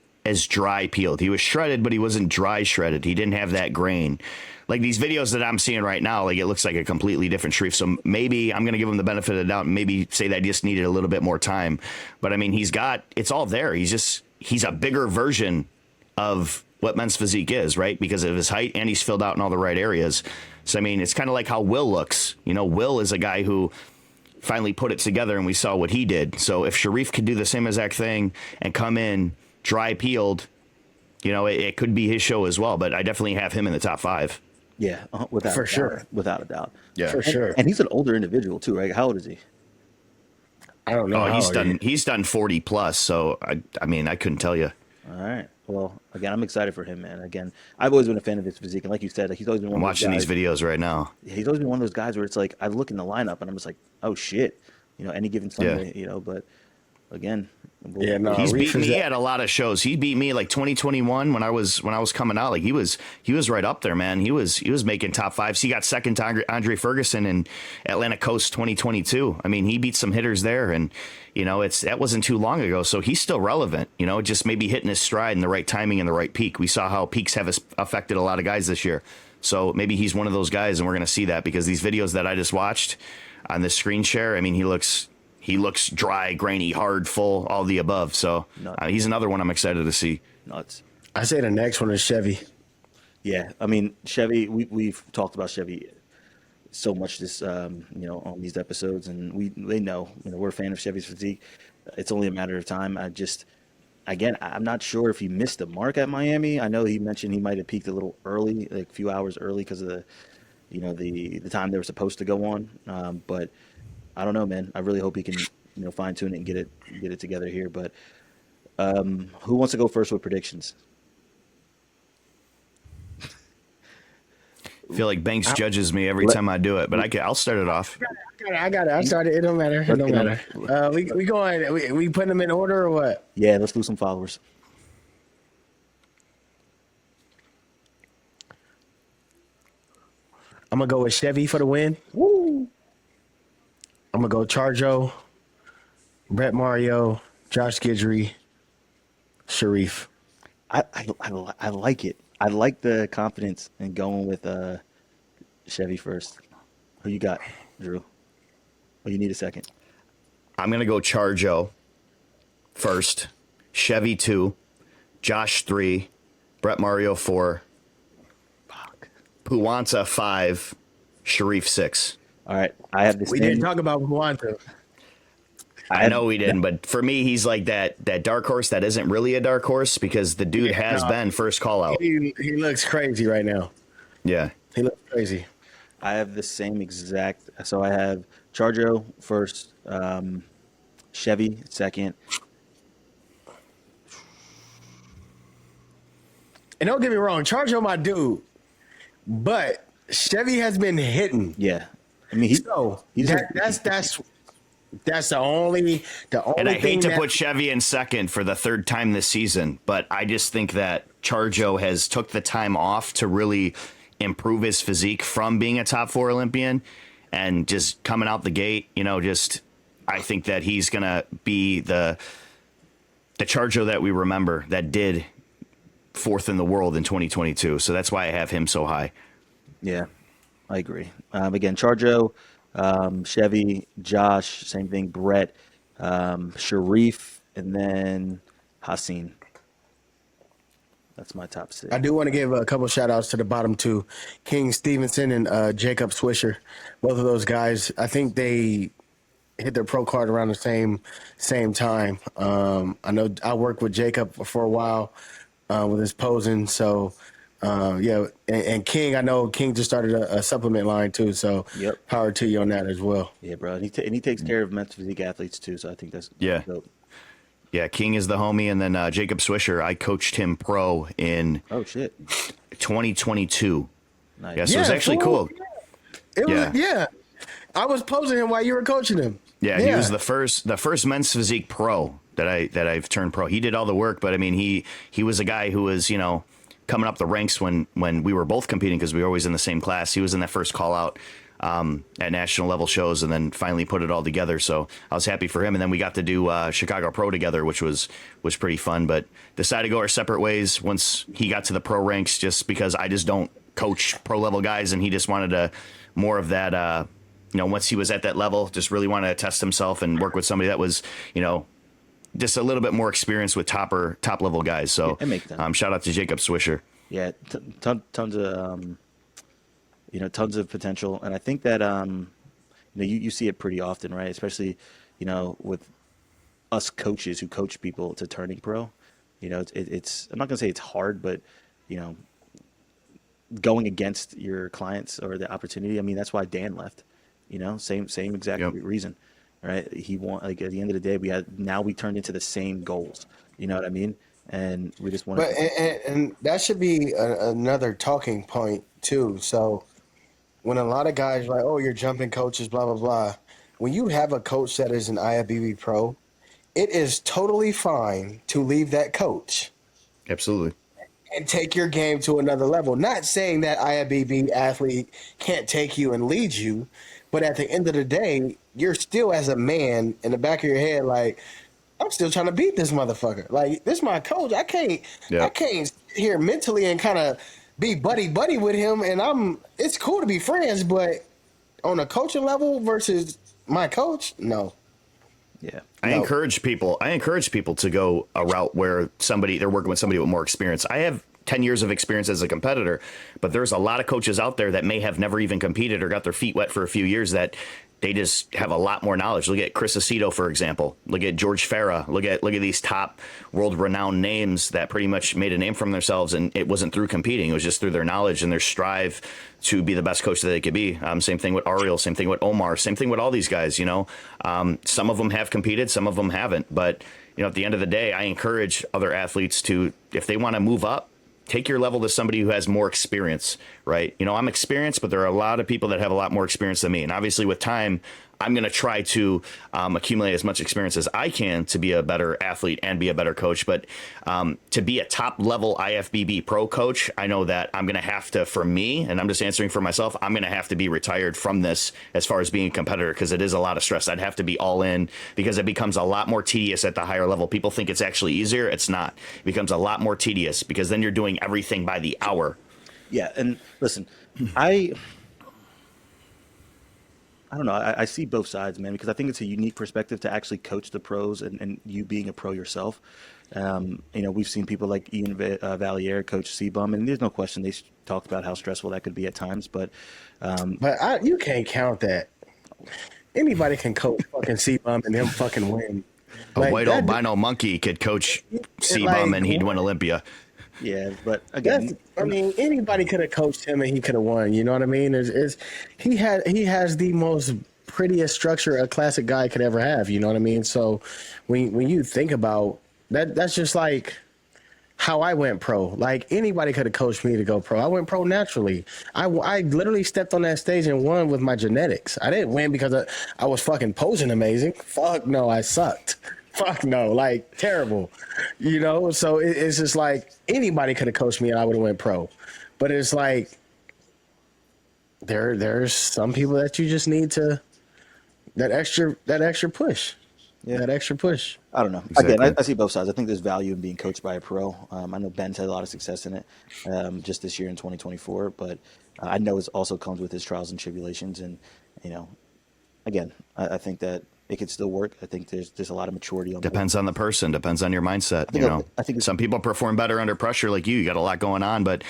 dry peeled. He was shredded, but he wasn't dry shredded. He didn't have that grain. Like these videos that I'm seeing right now, like it looks like a completely different Sharif. So maybe I'm going to give him the benefit of the doubt and maybe say that he just needed a little bit more time. But I mean, it's all there. He's a bigger version of what men's physique is, right? Because of his height, and he's filled out in all the right areas. So, I mean, it's kind of like how Will looks. Will is a guy who finally put it together and we saw what he did. So if Sharif could do the same exact thing and come in dry peeled, it could be his show as well. But I definitely have him in the top 5. yeah, without For a doubt, sure. without a doubt. Yeah. For sure. And he's an older individual too, right? How old is he? I don't know. Oh, how old he is. he's done 40 plus. So I mean, I couldn't tell you. All right. Well, again, I'm excited for him, man. Again, I've always been a fan of his physique, and like you said, he's always been one I'm of those watching guys. these videos right now. He's always been one of those guys where it's like I look in the lineup and I'm just like, oh shit, any given Sunday, But again, Yeah, no. He's Reef beat is me that- at a lot of shows. He beat me like 2021 when I was coming out. Like he was right up there, man. He was making top 5s. He got second to Andre Ferguson in Atlantic Coast 2022. I mean, he beat some hitters there, and that wasn't too long ago. So he's still relevant. Just maybe hitting his stride and the right timing and the right peak. We saw how peaks have affected a lot of guys this year. So maybe he's one of those guys, and we're going to see that because these videos that I just watched on this screen share. I mean, he looks dry, grainy, hard, full, all the above. So he's another one I'm excited to see. nuts. I say the next one is Chevy. Yeah, I mean Chevy. We've talked about Chevy so much this on these episodes, and they know we're a fan of Chevy's physique. It's only a matter of time. I'm not sure if he missed the mark at Miami. I know he mentioned he might have peaked a little early, like a few hours early, because of the time they were supposed to go on. But I don't know, man. I really hope he can fine tune it and get it together here. But who wants to go first with predictions? I feel like Banks judges me every time I do it, but I'll start it off. I got it. I started. It don't matter. It don't matter. We going. We putting them in order or what? Yeah, let's do some followers. I'm gonna go with Chevy for the win. Woo! I'm gonna go Charjo, Brett Mario, Josh Guidry, Sharif. I like it. I like the confidence in going with Chevy first. Who you got, Drew? Oh, you need a second. I'm going to go Charjo first, Chevy 2, Josh 3, Brett Mario 4, Fuck. Puwanza 5, Sharif 6. All right, I have this. We didn't talk about Puwanza. I know we didn't, but for me, he's like that dark horse that isn't really a dark horse because the dude has been first call out. He looks crazy right now. Yeah. He looks crazy. I have the same exact. So I have Charjo first, Chevy second. And don't get me wrong, Charjo my dude, but Chevy has been hitting. Yeah, I mean that's the only And I hate to thing put Chevy in second for the third time this season, but I just think that Charjo has took the time off to really improve his physique from being a top 4 Olympian and just coming out the gate, I think that he's going to be the Charjo that we remember that did 4th in the world in 2022. So that's why I have him so high. Yeah, I agree. Again, Charjo, Chevy, Josh, same thing. Brett, Sharif, and then Hassan. That's my top 6. I do want to give a couple shout outs to the bottom 2, King Stevenson and Jacob Swisher. Both of those guys, I think they hit their pro card around the same time. I know I worked with Jacob for a while with his posing. So, and King, I know King just started a supplement line too. So, Yep. Power to you on that as well. Yeah, bro. And he takes care of men's physique athletes too. So I think that's dope. Yeah, King is the homie, and then Jacob Swisher, I coached him pro in 2022. Nice. Yeah, so it was actually cool. Yeah. I was posing him while you were coaching him. Yeah, he was the first men's physique pro that I've turned pro. He did all the work, but I mean he was a guy who was, coming up the ranks when we were both competing because we were always in the same class. He was in that first call out at national level shows and then finally put it all together. So I was happy for him. And then we got to do Chicago Pro together, which was pretty fun, but decided to go our separate ways once he got to the pro ranks, just because I just don't coach pro level guys. And he just wanted more of that, once he was at that level, just really wanted to test himself and work with somebody that was, just a little bit more experience with top level guys. So it makes sense. Shout out to Jacob Swisher. Yeah, tons of potential, and I think that you see it pretty often, right? Especially with us coaches who coach people to turning pro. It's I'm not gonna say it's hard, but going against your clients or the opportunity. I mean, that's why Dan left. Same exact reason. Right? He at the end of the day, we turned into the same goals. You know what I mean? And we just want. But and that should be another talking point too. So when a lot of guys are like, "Oh, you're jumping coaches," blah blah blah. When you have a coach that is an IFBB pro, it is totally fine to leave that coach. Absolutely. And take your game to another level. Not saying that IFBB athlete can't take you and lead you, but at the end of the day, you're still, as a man, in the back of your head, like, I'm still trying to beat this motherfucker. Like, this is my coach. I can't sit here mentally and kind of be buddy with him. And it's cool to be friends, but on a coaching level versus my coach, no. Yeah. I No. encourage people. I encourage people to go a route where they're working with somebody with more experience. I have 10 years of experience as a competitor, but there's a lot of coaches out there that may have never even competed or got their feet wet for a few years that they just have a lot more knowledge. Look at Chris Aceto, for example. Look at George Farah. Look at these top world-renowned names that pretty much made a name for themselves, and it wasn't through competing. It was just through their knowledge and their strive to be the best coach that they could be. Same thing with Ariel. Same thing with Omar. Same thing with all these guys. Some of them have competed. Some of them haven't. But at the end of the day, I encourage other athletes to, if they want to move up, take your level to somebody who has more experience, right? I'm experienced, but there are a lot of people that have a lot more experience than me. And obviously with time, I'm going to try to accumulate as much experience as I can to be a better athlete and be a better coach. But to be a top level IFBB pro coach, I know that I'm going to have to, for me, and I'm just answering for myself, I'm going to have to be retired from this as far as being a competitor, because it is a lot of stress. I'd have to be all in, because it becomes a lot more tedious at the higher level. People think it's actually easier. It's not. It becomes a lot more tedious because then you're doing everything by the hour. Yeah. And listen, I don't know. I see both sides, man, because I think it's a unique perspective to actually coach the pros and you being a pro yourself. We've seen people like Ian Valier coach C-Bum, and there's no question they talked about how stressful that could be at times. But You can't count that. Anybody can coach fucking C-Bum and him fucking win. A white albino monkey could coach C-Bum and he'd win Olympia. yeah, but again, Anybody could have coached him and he could have won. You know what I mean? He has the most prettiest structure a classic guy could ever have. You know what I mean? So when you think about that, that's just like how I went pro. Like anybody could have coached me to go pro. I went pro naturally. I literally stepped on that stage and won with my genetics. I didn't win because I was fucking posing amazing. Fuck no, I sucked. Fuck no, like terrible, So it's just like anybody could have coached me and I would have went pro, but it's like there's some people that you just need to that extra push, that extra push. I don't know. Exactly. Again, I see both sides. I think there's value in being coached by a pro. I know Ben's had a lot of success in it just this year in 2024, but I know it also comes with his trials and tribulations. And again, I think that it could still work. I think there's a lot of maturity on Depends on the person. Depends on your mindset. I think some people perform better under pressure, like you. You got a lot going on, but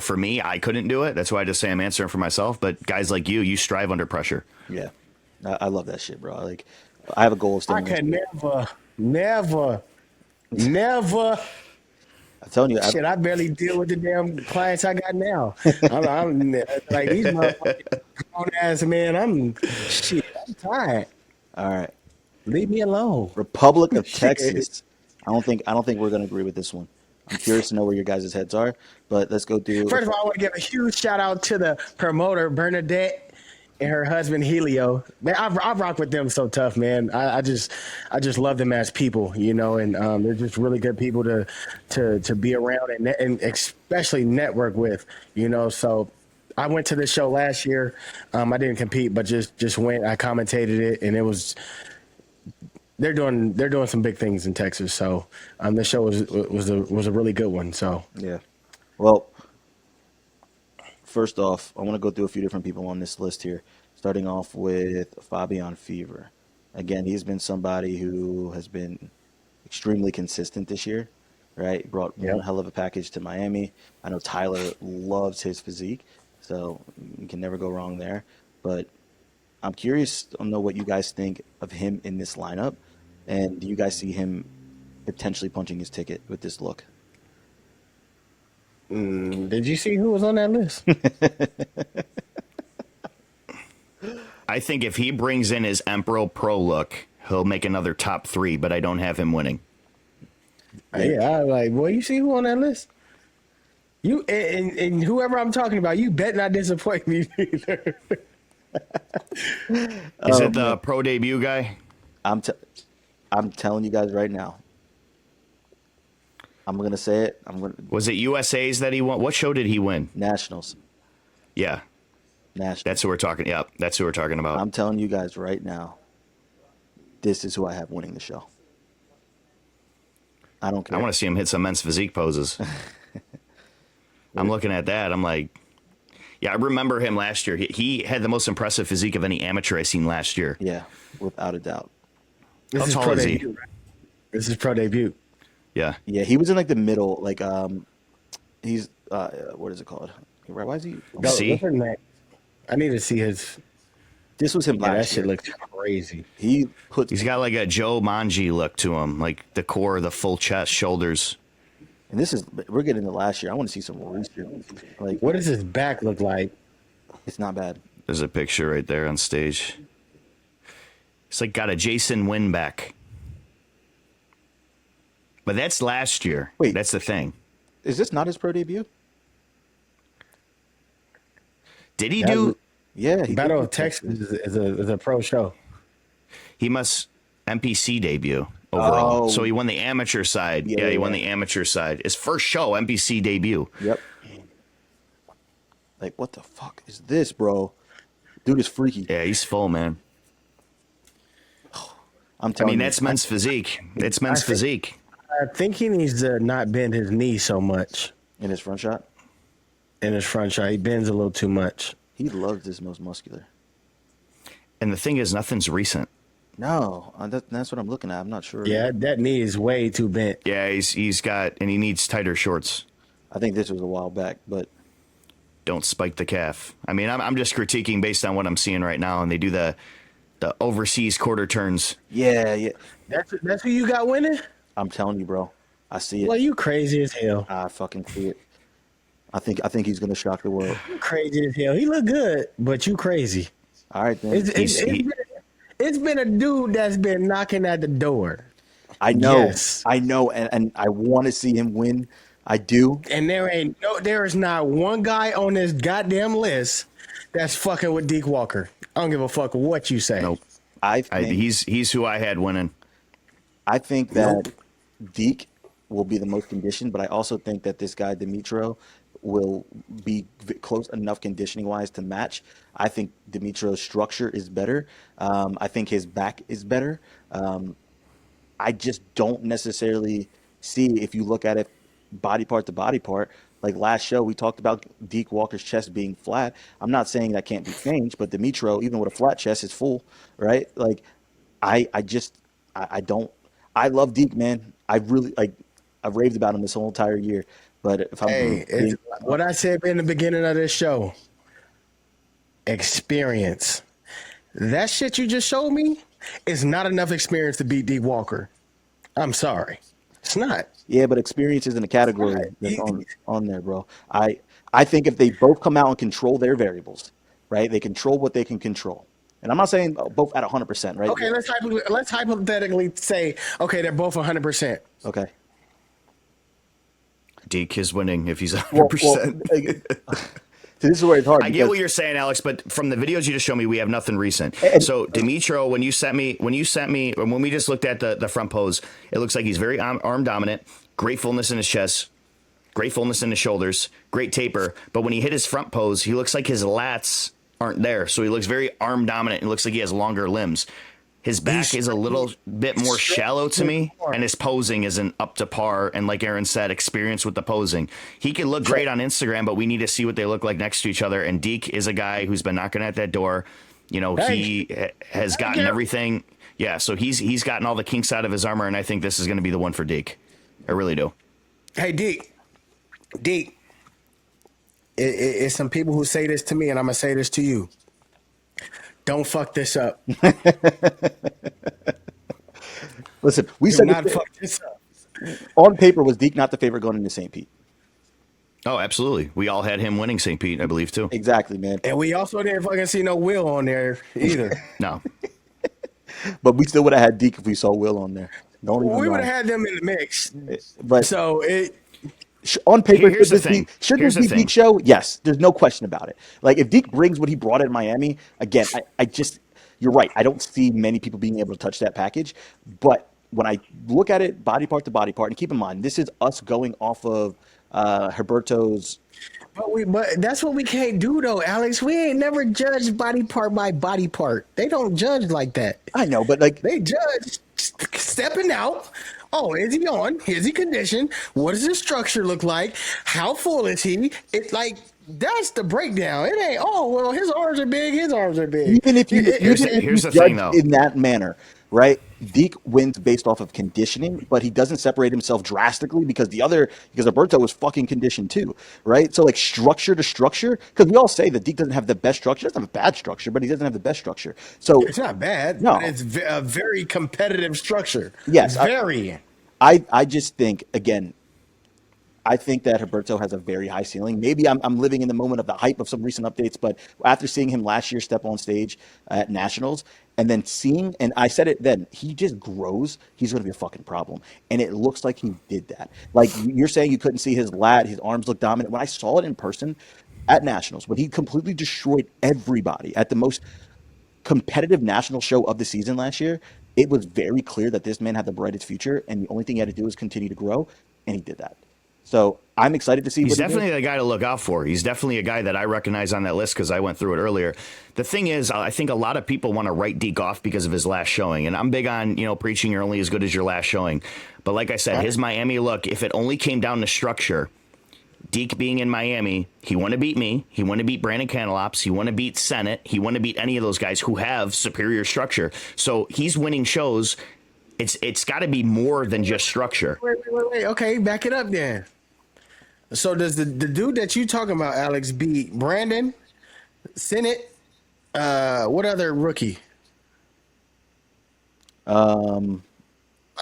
for me, I couldn't do it. That's why I just say I'm answering for myself. But guys like you strive under pressure. Yeah, I love that shit, bro. Like, I have a goal of staying. I could never. I'm telling you, Shit, I barely deal with the damn clients I got now. I'm like these motherfuckers grown ass man. I'm tired. all right. Leave me alone. Republic of Texas. I don't think we're gonna agree with this one. I'm curious to know where your guys' heads are, but let's go through. First of all, I want to give a huge shout out to the promoter Bernadette and her husband Helio. Man, I rock with them so tough, man. I just love them as people, and they're just really good people to be around and especially network with, So I went to this show last year. I didn't compete, but just went. I commentated it, and it was. They're doing some big things in Texas, so the show was a really good one. So yeah, well, first off, I want to go through a few different people on this list here, starting off with Fabian Fever. Again, he's been somebody who has been extremely consistent this year, right? Brought one hell of a package to Miami. I know Tyler loves his physique, so you can never go wrong there. But I'm curious to know what you guys think of him in this lineup, and do you guys see him potentially punching his ticket with this look? Did you see who was on that list? I think if he brings in his Emperor Pro look, he'll make another top 3, but I don't have him winning. Yeah, I was like, boy, you see who on that list? You and whoever I'm talking about, you bet not disappoint me either. Is it the pro debut guy? I'm telling you guys right now. I'm gonna say it. Was it USA's that he won? What show did he win? Nationals. Yeah, Nationals. that's who we're talking. Yep, that's who we're talking about. I'm telling you guys right now. This is who I have winning the show. I don't care. I want to see him hit some men's physique poses. I'm looking at that. I'm like, yeah, I remember him last year. He had the most impressive physique of any amateur I seen last year. Yeah, without a doubt. This How is tall pro is he? debut. Right? This is pro debut. Yeah. Yeah, he was in like the middle. Like he's what is it called? Why is he? Go, C? look at that. I need to see his. This was him Yeah, that last shit year. looks crazy. He put, He's got like a Joe Manji look to him, like the core, the full chest, shoulders. and this is we're getting into last year. I want to see some recent. Like What does his back look like? it's not bad. There's a picture right there on stage. It's like got a Jason Wynn back. But that's last year. Wait. That's the thing. Is this not his pro debut? Did he That do? was- Yeah, he Battle did. of Texas is a pro show. He must NPC debut overall. Oh. So he won the amateur side. Yeah, Yeah, he won yeah. the amateur side. His first show, NPC debut. Yep. Like what the fuck is this, bro? Dude is freaky. Yeah, he's full, man. I'm I telling mean, you. that's men's physique. It's men's I think- physique. I think he needs to not bend his knee so much in his front shot. in his front shot. He bends a little too much. He loves this most muscular. And the thing is, nothing's recent. No, that's what I'm looking at. I'm not sure. Yeah, that knee is way too bent. Yeah, he's got, and he needs tighter shorts. I think this was a while back, but Don't spike the calf. I mean, I'm just critiquing based on what I'm seeing right now, and they do the overseas quarter turns. yeah. That's who you got winning? I'm telling you, bro. I see it. Well, you crazy as hell. I fucking see it. I think he's gonna shock the world. You crazy as hell. He look good, but you crazy. All right, then. It's been a dude that's been knocking at the door. I know, Yes. and I want to see him win. I do. And there is not one guy on this goddamn list that's fucking with Deke Walker. I don't give a fuck what you say. Nope. I think He's who I had winning. I think that Deke will be the most conditioned, but I also think that this guy Dimitro will be close enough conditioning wise to match. I think Dimitro's structure is better. I think his back is better. I just don't necessarily see, if you look at it body part to body part. Like last show, we talked about Deke Walker's chest being flat. I'm not saying that can't be changed, but Dimitro, even with a flat chest, is full, right? Like, I don't. I love Deke, man. I've raved about him this whole entire year. But if I'm It's what I said in the beginning of this show. Experience. That shit you just showed me is not enough experience to beat Deke Walker. I'm sorry. It's not. yeah, but experience isn't a category Right. that's on there, bro. I think if they both come out and control their variables, right? They control what they can control. And I'm not saying both at 100%, right? Okay, let's hypothetically say, okay, they're both 100%. Okay. Deke is winning if he's Well, 100%. this is where it's hard. I get because- what you're saying, Alex, but from the videos you just showed me, we have nothing recent. And- So Dimitro, when you sent me, when we just looked at the front pose, it looks like he's very arm dominant, great fullness in his chest, great fullness in his shoulders, great taper. But when he hit his front pose, he looks like his lats aren't there. So he looks very arm dominant and looks like he has longer limbs. His back is a little bit more shallow to me, and his posing isn't up to par. And like Aaron said, experience with the posing. He can look great on Instagram, but we need to see what they look like next to each other. And Deke is a guy who's been knocking at that door. You know, he has gotten everything. Yeah, so he's gotten all the kinks out of his armor, and I think this is going to be the one for Deke. I really do. Hey, Deke. It's some people who say this to me, and I'm going to say this to you. Don't fuck this up. Listen, we Do said not fuck this up. on paper was Deke not the favorite going into St. Pete. Oh, absolutely. We all had him winning St. Pete, I believe, too. Exactly, man. And we also didn't fucking see no Will on there either. No. But we still would have had Deke if we saw Will on there. Don't even We would lie. have had them in the mix. But So on paper, Here's the should this thing. be, should Here's this the be thing. Deke's show? Yes, there's no question about it. Like if Deke brings what he brought in Miami, again, I just, you're right. I don't see many people being able to touch that package. But when I look at it body part to body part, and keep in mind, this is us going off of Herberto's. But that's what we can't do though, Alex. We ain't never judged body part by body part. They don't judge like that. I know, but like, They judge stepping out. Oh, is he on? Is he conditioned? What does his structure look like? How full is he? It's like that's the breakdown. It ain't, oh well, his arms are big, his arms are big. even if you Here's the thing, though. in that manner, right? Deke wins based off of conditioning, but he doesn't separate himself drastically because Alberto was fucking conditioned too, right? So like structure to structure, because we all say that Deke doesn't have the best structure. He doesn't have a bad structure, but he doesn't have the best structure. So It's not bad, but no, it's a very competitive structure. yes, Very. I just think again, I think that Roberto has a very high ceiling. Maybe I'm living in the moment of the hype of some recent updates, but after seeing him last year step on stage at Nationals and then seeing, and I said it then, he just grows. He's going to be a fucking problem. And it looks like he did that. Like you're saying, you couldn't see his lat, his arms look dominant. When I saw it in person at Nationals, when he completely destroyed everybody at the most competitive national show of the season last year, it was very clear that this man had the brightest future, and the only thing he had to do was continue to grow, and he did that. So I'm excited to see He's what he does. definitely the guy to look out for. He's definitely a guy that I recognize on that list because I went through it earlier. The thing is, I think a lot of people want to write Deke off because of his last showing, and I'm big on preaching you're only as good as your last showing. But like I said, his Miami look, if it only came down to structure, Deke being in Miami, he want to beat me. He want to beat Brandon Cantelops. He want to beat Sennett. He want to beat any of those guys who have superior structure. So he's winning shows. It's got to be more than just structure. Wait. Okay, back it up then. So does the dude that you talking about, Alex, beat Brandon, Sennett, what other rookie?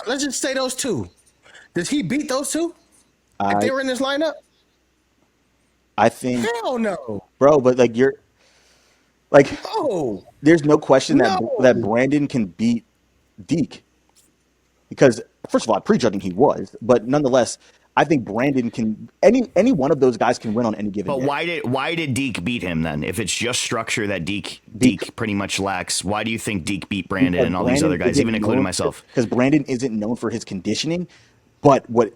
Let's just say those two. Does he beat those two if they I were in this lineup? I think, Hell no. bro, but like you're like, No. there's no question that No. Brandon can beat Deke because first of all, prejudging he was, but nonetheless, I think Brandon can any one of those guys can win on any given But day. why did Deke beat him then? If it's just structure that Deke Bec- pretty much lacks, why do you think Deke beat Brandon because and all these other guys, even including myself? Brandon isn't known for his conditioning, but what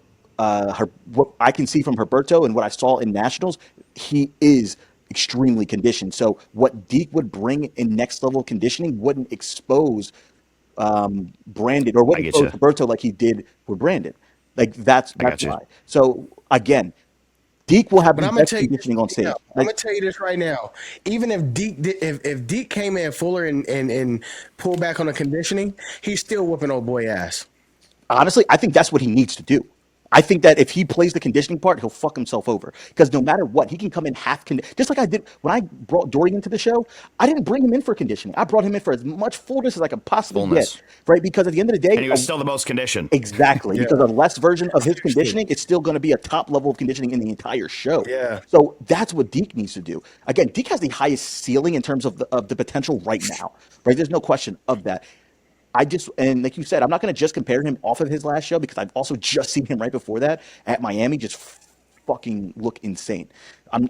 I can see from Herberto and what I saw in nationals, he is extremely conditioned. So what Deke would bring in next level conditioning wouldn't expose Brandon or I wouldn't get expose you. Herberto like he did with Brandon. Like I that's got you. why. So again, Deke will have But the I'm gonna best tell you this conditioning on right now. stage. I'm Like gonna tell you this right now. Even if if Deke came in fuller and pulled back on the conditioning, he's still whooping old boy ass. honestly, I think that's what he needs to do. I think that if he plays the conditioning part, he'll fuck himself over. Because no matter what, he can come in just like I did when I brought Dorian to the show. I didn't bring him in for conditioning. I brought him in for as much fullness as I could possibly get, Fullness. right? Because at the end of the day, And he was still the most conditioned. exactly, Yeah. because a less version of his Seriously. conditioning, it's still going to be a top level of conditioning in the entire show. Yeah. So that's what Deke needs to do. Again, Deke has the highest ceiling in terms of the potential right now, right? There's no question of that. And like you said, I'm not going to just compare him off of his last show because I've also just seen him right before that at Miami just fucking look insane.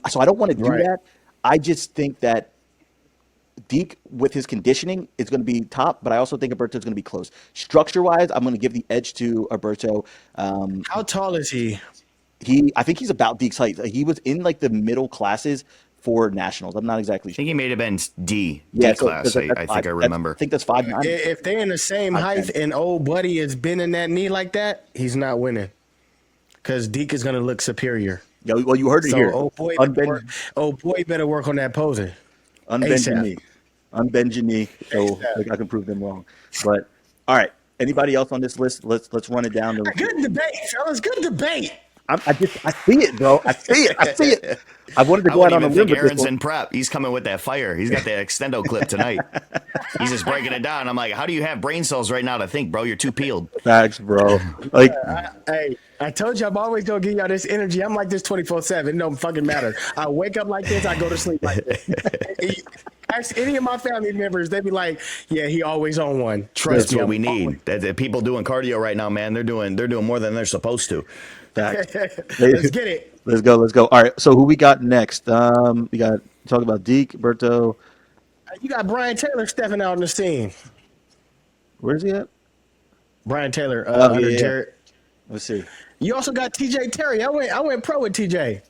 So I don't want to do Right. that. I just think that Deke with his conditioning is going to be top, but I also think Alberto is going to be close. Structure wise, I'm going to give the edge to Alberto. How tall is he? I think he's about Deke's height. He was in like the middle classes for nationals. I'm not exactly I think sure. he may have been Yeah, D so class. I think I I remember. think that's 5'9", If they're in the same height 5'10". and old buddy is bending that knee like that, he's not winning. Because Deke is gonna look superior. Yeah, well, you heard it So here. Unbend, old boy better work on that posing. unbend your ASAP. knee. Unbend your knee so ASAP. like, I can prove them wrong. But all right, anybody else on this list? Let's run it down. Good debate, fellas. Good debate. I see it, bro. I see it. I see it. I wanted to I go out wouldn't on a even limb think with this Aaron's one. in prep. He's coming with that fire. He's got that extendo clip tonight. He's just breaking it down. I'm like, how do you have brain cells right now to think, bro? You're too peeled. Facts, bro. Like Hey, I told you I'm always gonna give y'all this energy. I'm like this 24/7. It don't fucking matter. I wake up like this. I go to sleep like this. Ask any of my family members, they be like, "Yeah, he always on one." Trust That's me, what I'm we always. need. That people doing cardio right now, man. They're doing more than they're supposed to. facts. Let's get it. Let's go. Let's go. All right. So who we got next? We got talk about Deke, Berto. You got Brian Taylor stepping out in the scene. Where's he at? Brian Taylor Oh under yeah, yeah. Jared. Let's see. You also got TJ Terry. I went pro with TJ.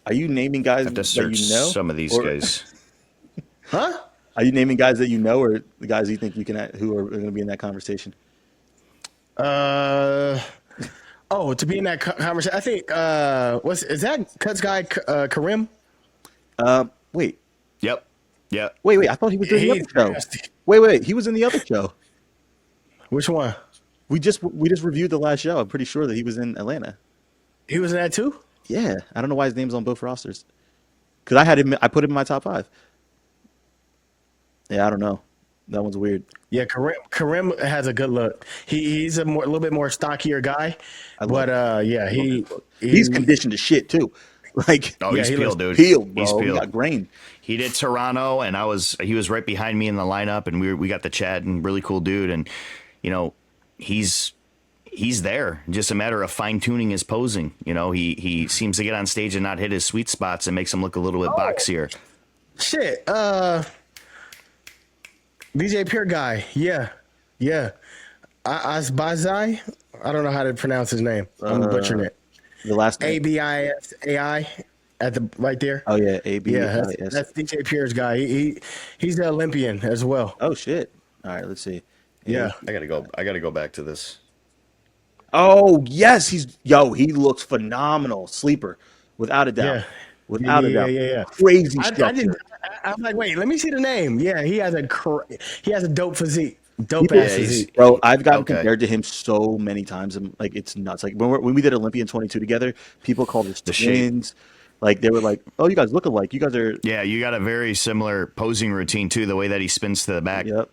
Are you naming guys Have to that search you know, some of these or guys. Huh? are you naming guys that you know, or the guys you think you can who are going to be in that conversation? Uh oh, to be in that conversation, I think is that Cuts guy Karim? Wait, Yep. Yep. wait. I thought he was doing the other He's show. nasty. Wait. He was in the other show. Which one? We just reviewed the last show. I'm pretty sure that he was in Atlanta. He was in that too? Yeah, I don't know why his name's on both rosters. Because I had him, I put him in my top 5. Yeah, I don't know. That one's weird. Yeah, Karim has a good look. He's a little bit more stockier guy, I love but it. yeah, He's conditioned to shit too. Like Oh, Yeah, he's he looks peeled, dude. peeled, bro. He's He peeled. got grain. He did Toronto, and he was right behind me in the lineup, and we got the chat, and really cool dude, and you know, he's there. Just a matter of fine tuning his posing. You know, he seems to get on stage and not hit his sweet spots, and makes him look a little bit boxier. shit. DJ Pure guy. Yeah, yeah. Asbazai. I don't know how to pronounce his name. I'm butchering it. The last name. ABISAI at the right there. Oh yeah, AB. Yeah, that's DJ Pure's guy. He's the Olympian as well. Oh shit. All right, let's see. Yeah. I gotta go back to this. Oh yes, he looks phenomenal. Sleeper, without a doubt. Yeah. Without a doubt. Yeah. Crazy I structure. didn't. I'm like, wait, let me see the name. Yeah, he has a dope physique, dope People, ass physique. bro, I've gotten Okay. compared to him so many times. And like, it's nuts. Like when we did Olympian 22 together, people called us The shape. twins. Like they were like, "Oh, you guys look alike. You guys are." Yeah, you got a very similar posing routine too. The way that he spins to the back. Yep.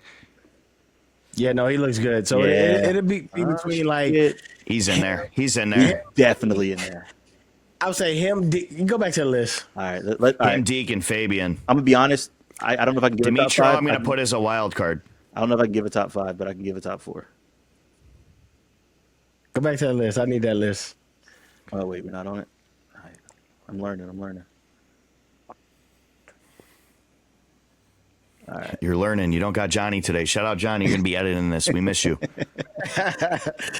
Yeah, no, he looks good. So Yeah. it'll be between like Shit. He's in there. He's in there. Definitely in there. I would say him. You go back to the list. All right. All Him, right. Deke, and Fabian. I'm gonna be honest. I don't know if I can give a top Dimitro, 5. I'm gonna put as a wild card. I don't know if I can give a top 5, but I can give a top 4. Go back to the list. I need that list. Oh wait, we're not on it. All right. I'm learning. All right. You're learning. You don't got Johnny today. Shout out Johnny. You're gonna be editing this. We miss you.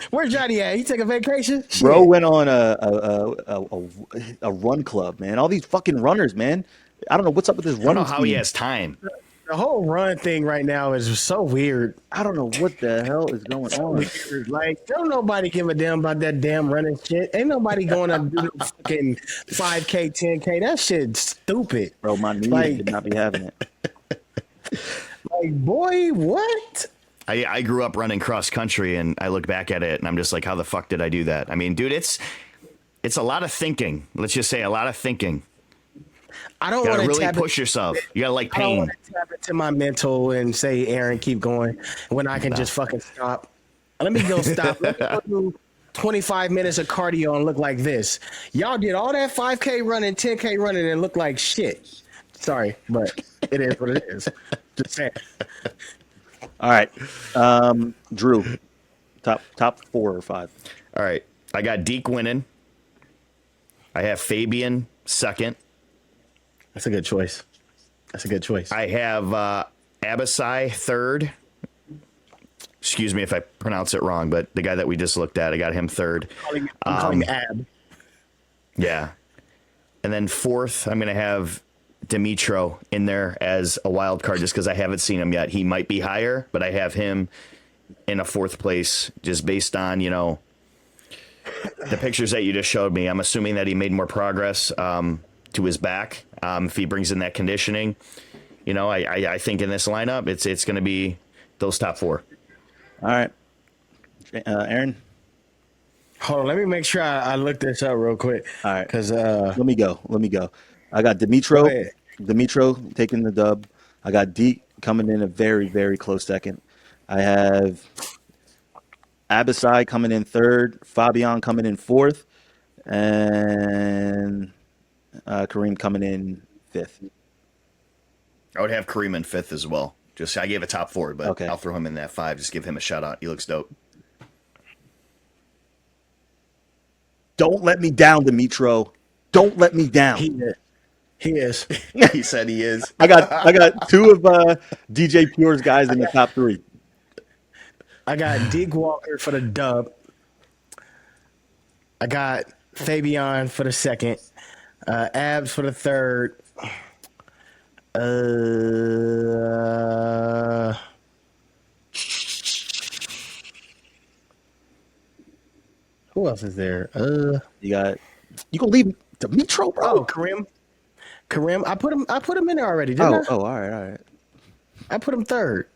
Where's Johnny at? He take a vacation? Shit. Bro went on a run club, man. All these fucking runners, man. I don't know what's up with this I don't know running how he team. has time. The whole run thing right now is so weird. I don't know what the hell is going on. Weird. Like, don't nobody give a damn about that damn running shit. Ain't nobody going to do the fucking 5K, 10K. That shit's stupid. Bro, my knees Like- did not be having it. Like, boy, what? I grew up running cross country, and I look back at it, and I'm just like, how the fuck did I do that? I mean, dude, it's a lot of thinking. Let's just say a lot of thinking. I don't You want gotta to really tap push yourself. You gotta like I don't pain. want to tap into my mental and say, Aaron, keep going when I can just fucking stop. Let me go stop. Let me go do 25 minutes of cardio and look like this. Y'all did all that 5K running, 10K running, and look like shit. Sorry, but it is what it is. Just saying. All right. Drew, top 4 or 5. All right, I got Deke winning. I have Fabian second. That's a good choice. That's a good choice. I have Abasai third. Excuse me if I pronounce it wrong, but the guy that we just looked at, I got him third. I'm calling Ab. Yeah. And then fourth, I'm going to have Dimitro in there as a wild card just because I haven't seen him yet. He might be higher, but I have him in a fourth place just based on, you know, the pictures that you just showed me. I'm assuming that he made more progress to his back if he brings in that conditioning. You know, I think in this lineup, it's going to be those top 4. All right. Aaron? Hold on, let me make sure I look this up real quick. All right. Because Let me go. I got Go Dimitro. ahead. Dimitro taking the dub. I got Deke coming in a very, very close second. I have Abasai coming in third. Fabian coming in fourth. And Kareem coming in fifth. I would have Kareem in fifth as well. Just I gave a top 4, but Okay. I'll throw him in that 5. Just give him a shout out. He looks dope. Don't let me down, Dimitro. Don't let me down. he is. He said he is. I got 2 of DJ Pure's guys in the top 3. I got Deke Walker for the dub. I got Fabian for the second. Abs for the third. Who else is there? You gonna leave Dimitro, bro? Oh, Kareem. I put him in there already, didn't I? All right. I put him third.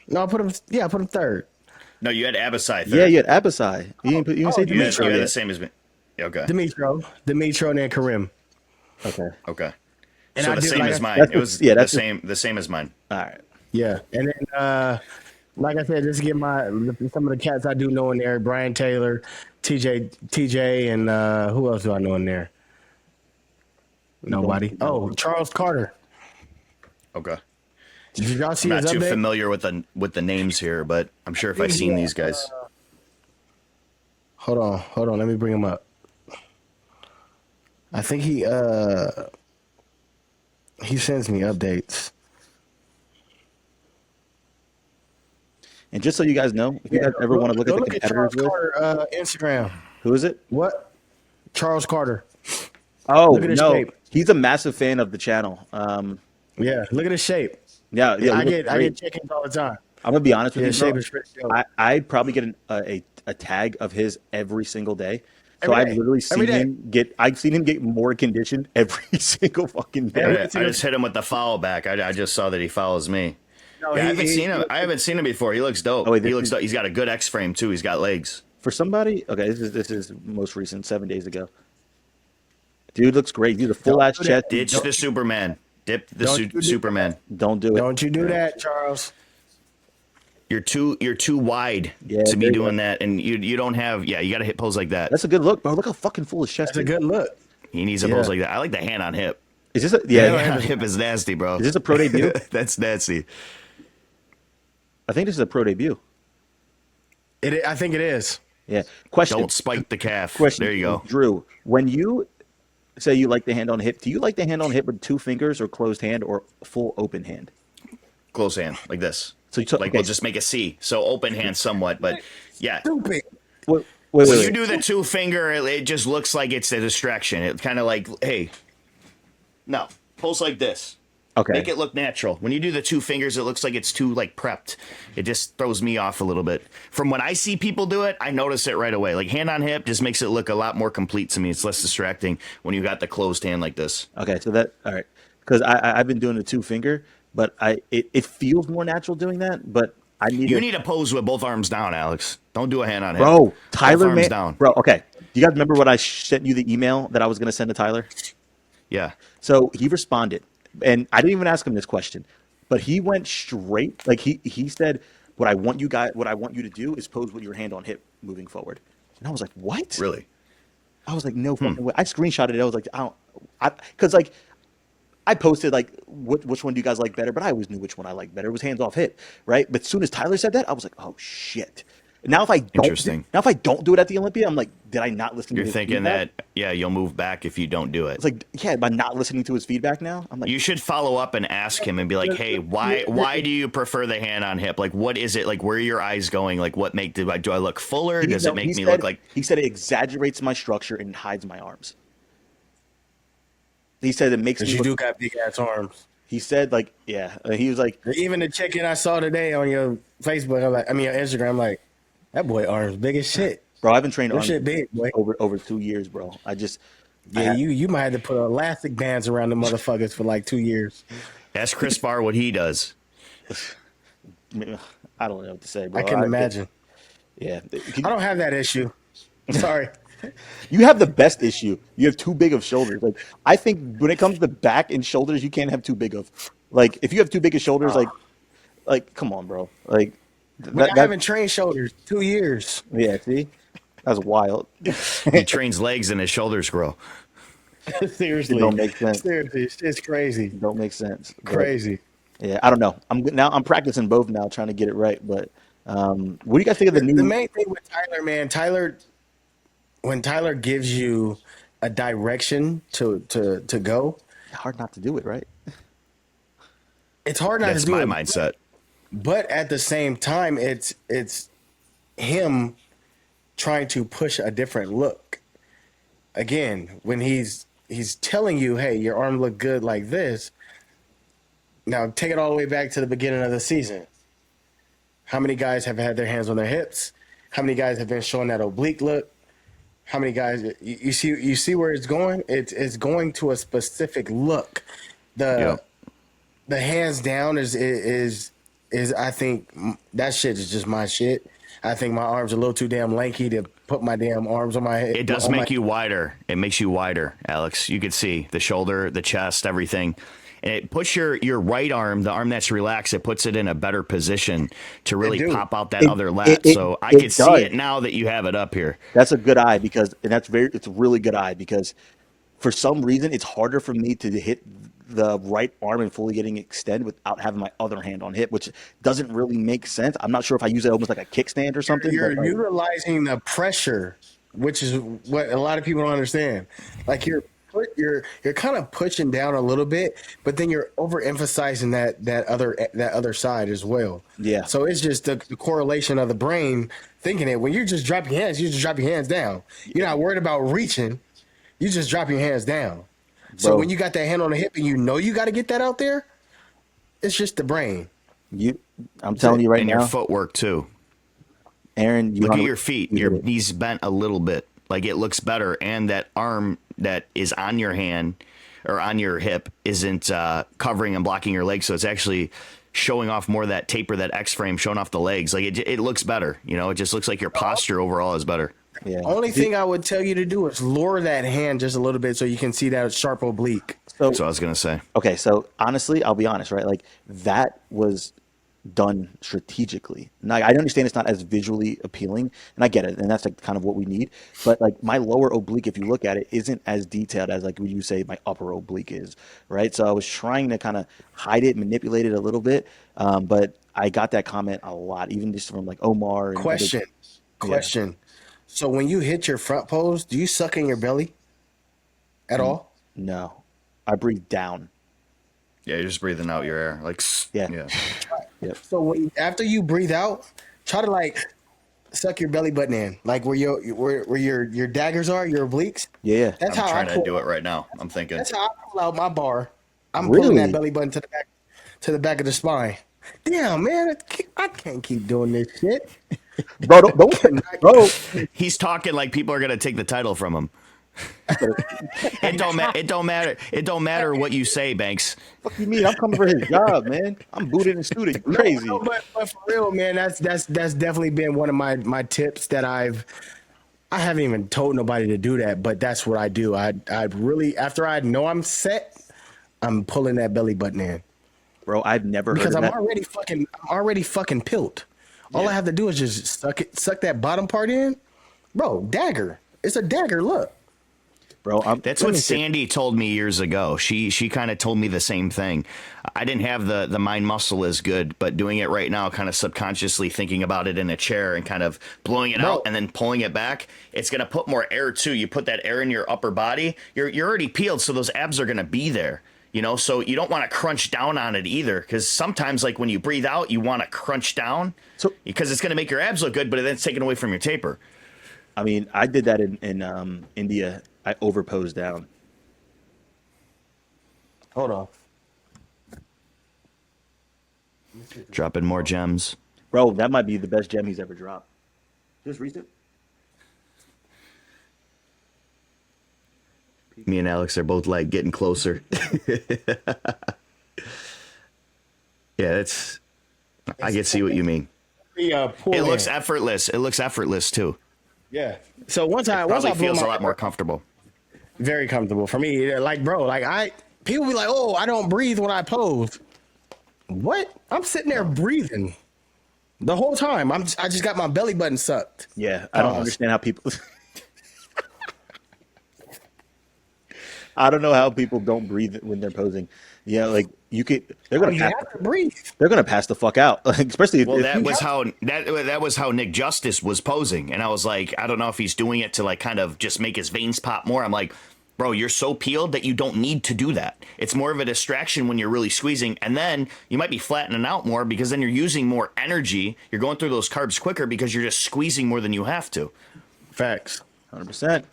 No, I put him third. No, you had Abasai Yeah, third. you had Abasai. You didn't say You Demetrio had the yet. same as me. Okay. Demetro, and then Karim. Okay. Okay. And So I the do same like as I, mine. That's It was yeah. the That's same. The same as mine. all right. yeah, and then like I said, just get some of the cats I do know in there: Brian Taylor, TJ, and who else do I know in there? You don't Nobody. know. Oh, Charles Carter. Okay. Did y'all see I'm his not too update? familiar with the names here, but I'm sure if I've seen these guys. Hold on. Let me bring him up. I think he sends me updates. And just so you guys know, if you Yeah, guys ever want to look at go the look at competitors Charles list, Carter Instagram. who is it? What? Charles Carter. Oh Look at his no, shape. he's a massive fan of the channel. Yeah, look at his shape. Yeah, I he looks I get great. check-ins all the time. I'm gonna be honest with Yeah, you, his bro. shape is pretty dope. I'd probably get a tag of his every single day. So Every I've day. literally Every seen day. I've seen him get more conditioned every single fucking day. Every I single just hit him with the follow back. I just saw that he follows me. no, Yeah, I haven't seen he him. I haven't seen him before. He looks dope. Oh wait, He this looks is dope. He's got a good X frame too. He's got legs. for somebody. Okay, this is most recent, 7 days ago. Dude looks great. He's a full don't ass do that. chest. Ditch the Superman. Dip the Don't you do Superman. Don't do it. Don't you do that, Charles. You're too wide Yeah, to be there you go. doing that, and you don't have. Yeah, you got to hit pose like that. That's a good look, bro. Look how fucking full his chest That's a is. good look. He needs a Yeah. pose like that. I like the hand on hip. Is this a The yeah? hand on hip is nasty, bro. Is this a pro debut? That's nasty. I think this is a pro debut. I think it is. Yeah. Question. Don't spike the calf. Question. There you go. Drew. When you say you like the hand on hip, do you like the hand on hip with two fingers or closed hand or full open hand? Close hand like this. So you took Like okay. we'll just make a C. So open hand somewhat, but yeah. Stupid. Wait, When wait. you do the two finger, it just looks like it's a distraction. It's kind of like, hey, no, pose like this. Okay. Make it look natural. When you do the two fingers, it looks like it's too like prepped. It just throws me off a little bit. From when I see people do it, I notice it right away. Like hand on hip just makes it look a lot more complete to me. It's less distracting when you got the closed hand like this. Okay. So that all right. Because I've been doing the two finger, but it feels more natural doing that. But I need You to, need a pose with both arms down, Alex. Don't do a hand on hip. bro. Both Tyler, arms man, down. bro. Okay. Do you guys remember when I sent you the email that I was gonna send to Tyler? Yeah. So he responded, and I didn't even ask him this question, but he went straight. Like he said, what I want you to do is pose with your hand on hip moving forward. And I was like, what? Really. I was like, no fucking way. I screenshotted it. I was like, because like I posted like which one do you guys like better, but I always knew which one I liked better. It was hands off hip, right? But as soon as Tyler said that, I was like, oh shit. Now Interesting. if I don't do it at the Olympia, I'm like, did I not listen to You're his thinking feedback? that, yeah, you'll move back if you don't do it. It's like, yeah, am I not listening to his feedback now? I'm like, You should follow up and ask him and be like, "Hey, why do you prefer the hand on hip? Like, what is it? Like, where are your eyes going? Like, what do I look fuller? Does it make me look like?" He said it exaggerates my structure and hides my arms. He said it makes me Because you look, do got big ass arms. he said like, yeah, he was like, Even the chicken I saw today on your Facebook, your Instagram, I'm like, that boy arms big as shit. bro, I haven't trained That arms shit big, boy. over 2 years, bro. Yeah, you might have to put elastic bands around the motherfuckers for like 2 years. Ask Chris Barr what he does. I don't know what to say, bro. I can imagine. Yeah, I don't have that issue. Sorry. you have the best issue. You have too big of shoulders. Like I think when it comes to back and shoulders, you can't have too big of. Like if you have too big of shoulders, like come on, bro. Like But I haven't trained shoulders 2 years. yeah, see, that's wild. He trains legs and his shoulders grow. Seriously. It don't make sense. Seriously, it's crazy. Don't make sense. But, Crazy. yeah, I don't know. I'm practicing both now, trying to get it right. But what do you guys think of the The new? main thing with Tyler, man, when Tyler gives you a direction to go, Hard not to do it, right? it's hard not That's to do my it. mindset. But at the same time, it's him trying to push a different look. Again, when he's telling you, "Hey, your arm look good like this." Now take it all the way back to the beginning of the season. How many guys have had their hands on their hips? How many guys have been showing that oblique look? How many guys you see where it's going? It's going to a specific look. The hands down is I think that shit is just my shit. I think my arms are a little too damn lanky to put my damn arms on my head. It does on make my, you wider. It makes you wider, Alex. You could see the shoulder, the chest, everything. And it puts your right arm, the arm that's relaxed, it puts it in a better position to really do. pop out that It other it lat. it, So I could it see does. it now that you have it up here. That's a good eye because, and it's a really good eye because for some reason it's harder for me to hit the right arm and fully getting extend without having my other hand on hip, which doesn't really make sense. I'm not sure if I use it almost like a kickstand or something, but You're like, utilizing the pressure, which is what a lot of people don't understand. Like you're kind of pushing down a little bit, but then you're overemphasizing that other side as well. yeah, So it's just the correlation of the brain thinking it. When you just drop your hands, you just drop your hands down. You're not worried about reaching. You just drop your hands down. So when bro, you got that hand on the hip and you know you got to get that out there, it's just the brain. you, I'm That's telling it. you right And your now, footwork too. Aaron, Look at your feet. you Your hit it. knees bent a little bit. Like it looks better. And that arm that is on your hand or on your hip isn't covering and blocking your legs. So it's actually showing off more of that taper, that X frame, showing off the legs. Like it looks better. You know, it just looks like your posture overall is better. Yeah. Only thing I would tell you to do is lower that hand just a little bit so you can see that sharp oblique. So So I was gonna say. okay, so honestly, I'll be honest, right? Like that was done strategically. Now I understand it's not as visually appealing, and I get it, and that's like kind of what we need. But like my lower oblique, if you look at it, isn't as detailed as like when you say my upper oblique is, right? So I was trying to kind of hide it, manipulate it a little bit, but I got that comment a lot, even just from like Omar and other. Question. Yeah, Question. So when you hit your front pose, do you suck in your belly at all? no, I breathe down. Yeah, you're just breathing out your air. Like Yeah, yeah. yep, So after you breathe out, try to like suck your belly button in, like where your daggers are, your obliques. yeah, yeah. That's I'm how I trying to pull. do it right now. I'm thinking. That's how I pull out my bar. I'm pulling that Really, belly button to the back of the spine. Damn, man, I can't keep doing this shit. bro. Don't Cannot bro. He's talking like people are gonna take the title from him. You better, It don't matter. It don't matter. It don't matter what you say, Banks. fuck you mean? I'm coming for his job, man. I'm booted and student. You No, crazy, but for real, man, that's definitely been one of my tips that I haven't even told nobody to do that, but that's what I do. I really after I know I'm set, I'm pulling that belly button in bro? I've never heard because of I'm that, already fucking pilt. All I Yeah. have to do is just suck that bottom part in, bro. Dagger. It's a dagger. Look. bro. That's Let what me see. Sandy told me years ago. She kind of told me the same thing. I didn't have the mind muscle as good, but doing it right now, kind of subconsciously thinking about it in a chair and kind of blowing it out Bro, and then pulling it back, it's gonna put more air too. You put that air in your upper body, you're already peeled, so those abs are gonna be there. You know, so you don't want to crunch down on it either, because sometimes, like when you breathe out, you want to crunch down So because it's going to make your abs look good, but then it's taken away from your taper. I mean, I did that in India. I overposed down, hold on. Dropping more gems. bro. That might be the best gem he's ever dropped. Just recent. Me and Alex are both like getting closer. Yeah, it's. I can see what you mean. Pull It looks in. effortless. It looks effortless too. Yeah. So once I Probably blow feels my a lot more comfortable. very comfortable for me. Like, bro, people be like, oh, I don't breathe when I pose. What? I'm sitting there breathing the whole time. I just got my belly button sucked. Yeah, I don't Pause. understand how people. I don't know how people don't breathe when they're posing. Yeah, like you could. They're Oh, gonna you pass. have to breathe. They're gonna pass the fuck out. Like, especially Well, if that you was how that was how Nick Justice was posing, and I was like, I don't know if he's doing it to like kind of just make his veins pop more. I'm like, bro, you're so peeled that you don't need to do that. It's more of a distraction when you're really squeezing, and then you might be flattening out more because then you're using more energy. You're going through those carbs quicker because you're just squeezing more than you have to. Facts. 100%.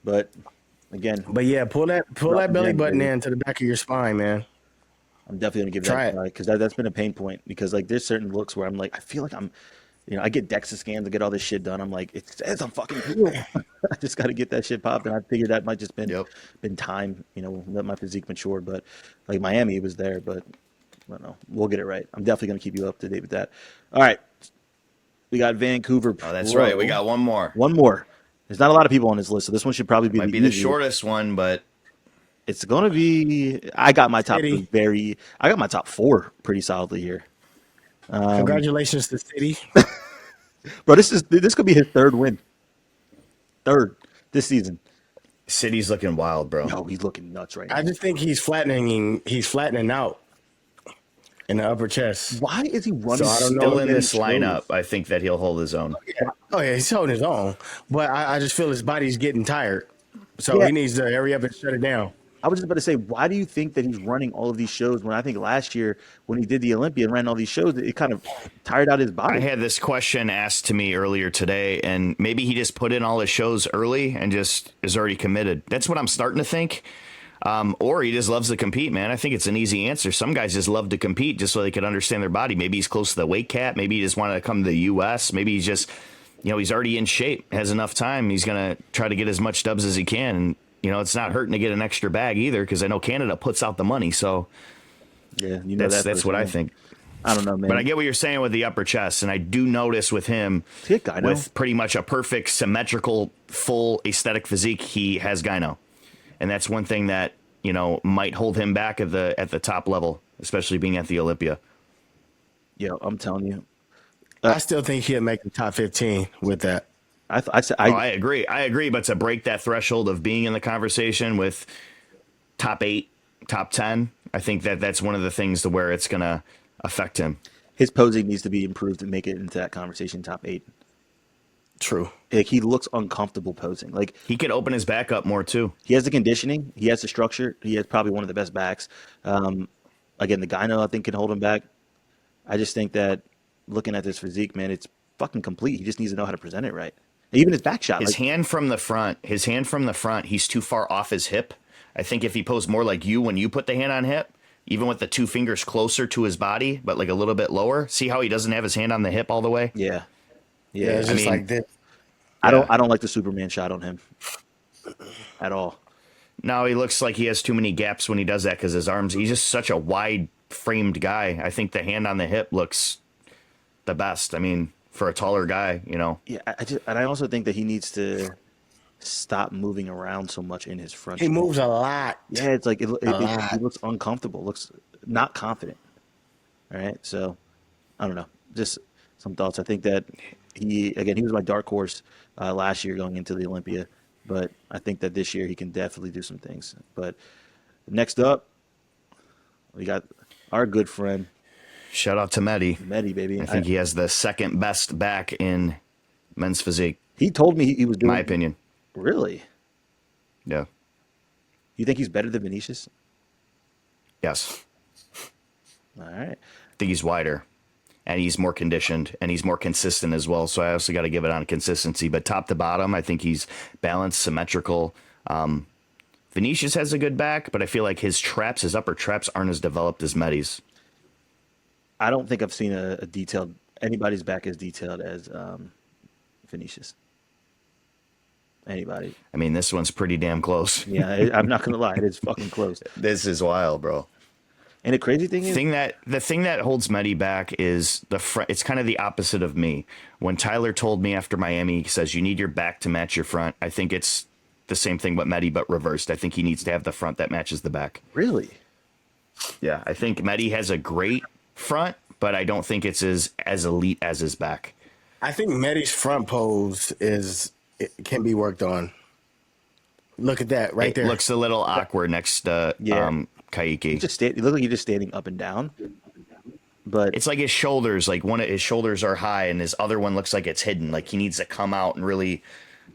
But again, But yeah, pull that Drop the belly gem, button baby. in to the back of your spine, man. I'm definitely gonna give Try that a it. try because that's been a pain point. Because like there's certain looks where I'm like, I feel like I get DEXA scans to get all this shit done. I'm like, it says I'm fucking healed. I just got to get that shit popped, and I figured that might just Yep. been time, let my physique mature. But like Miami was there, but I don't know. We'll get it right. I'm definitely gonna keep you up to date with that. All right, We got Vancouver Oh, that's Pro. right. We got one more. One more. There's not a lot of people on this list, so this one should probably It be might the be the easiest. shortest one, but It's gonna be. I got my top City. very. I got my top four pretty solidly here, Congratulations to City. bro. This could be his third win. Third this season. City's looking wild, bro. Yo, he's looking nuts right I now. just think he's flattening. He's flattening out in the upper chest. Why is he running? So I don't know Still if in any this shows. lineup, I think that he'll hold his own. Oh yeah, he's holding his own. But I just feel his body's getting tired. So Yeah. he needs to hurry up and shut it down. I was just about to say, why do you think that he's running all of these shows when I think last year when he did the Olympia and ran all these shows, it kind of tired out his I body? had this question asked to me earlier today, and maybe he just put in all his shows early and just is already committed. That's what I'm starting to think. Or he just loves to compete, man. I think it's an easy answer. Some guys just love to compete just so they can understand their body. Maybe he's close to the weight cap. Maybe he just wanted to come to the U.S. Maybe he's just, he's already in shape, has enough time. He's going to try to get as much dubs as he can. And, it's not hurting to get an extra bag either because I know Canada puts out the money. So Yeah, that's what I think. I don't know, man. But I get what you're saying with the upper chest, and I do notice with him, with pretty much a perfect, symmetrical, full aesthetic physique, he has gyno, and that's one thing that might hold him back at the top level, especially being at the Olympia. Yo, I'm telling you, I still think he'll make the top 15 with that. I agree, but to break that threshold of being in the conversation with top 8, top 10, I think that's one of the things to where it's gonna affect him. his posing needs to be improved to make it into that conversation top 8. True. Like he looks uncomfortable posing. Like He could open his back up more too. he has the conditioning, he has the structure, he has probably one of the best backs. Again, the gyno I think can hold him back. I just think that looking at this physique, man, it's fucking complete. He just needs to know how to present it right. Even his back shot. His hand from the front, he's too far off his hip. I think if he posed more like you when you put the hand on hip, even with the two fingers closer to his body, but like a little bit lower, see how he doesn't have his hand on the hip all the way? Yeah. Yeah, it's just like this. I don't like the Superman shot on him at all. No, he looks like he has too many gaps when he does that because his arms, he's just such a wide framed guy. I think the hand on the hip looks the best. I mean, for a taller guy, Yeah, I also think that he needs to stop moving around so much in his front. He shoulder. moves a lot. Yeah, it's like he lot. looks uncomfortable, looks not confident. All right, so I don't know, just some thoughts. I think that he was my dark horse last year going into the Olympia, but I think that this year he can definitely do some things. But next up, we got our good friend Shout out to Mehdi. Mehdi, baby. I think he has the second best back in men's physique. He told me he was doing. My opinion. Really? Yeah. You think he's better than Vinicius? Yes. All right. I think he's wider, and he's more conditioned, and he's more consistent as well. So I also got to give it on consistency. But top to bottom, I think he's balanced, symmetrical. Vinicius has a good back, but I feel like his upper traps aren't as developed as Mehdi's. I don't think I've seen a detailed anybody's back as detailed as Vinicius. Anybody? I mean, this one's pretty damn close. Yeah, I'm not gonna lie, it is fucking close. This is wild, bro. And the crazy thing is, The thing that holds Mehdi back is the front. It's kind of the opposite of me. When Tyler told me after Miami, he says you need your back to match your front. I think it's the same thing with Mehdi, but reversed. I think he needs to have the front that matches the back. really, Yeah, I think Mehdi has a great front, but I don't think it's as elite as his back. I think Mehdi's front pose can be worked on. Look at that right It there. looks a little awkward next to Kaiki. you look like you're just standing up and down. But It's like his shoulders, like one of his shoulders are high and his other one looks like it's hidden. Like he needs to come out and really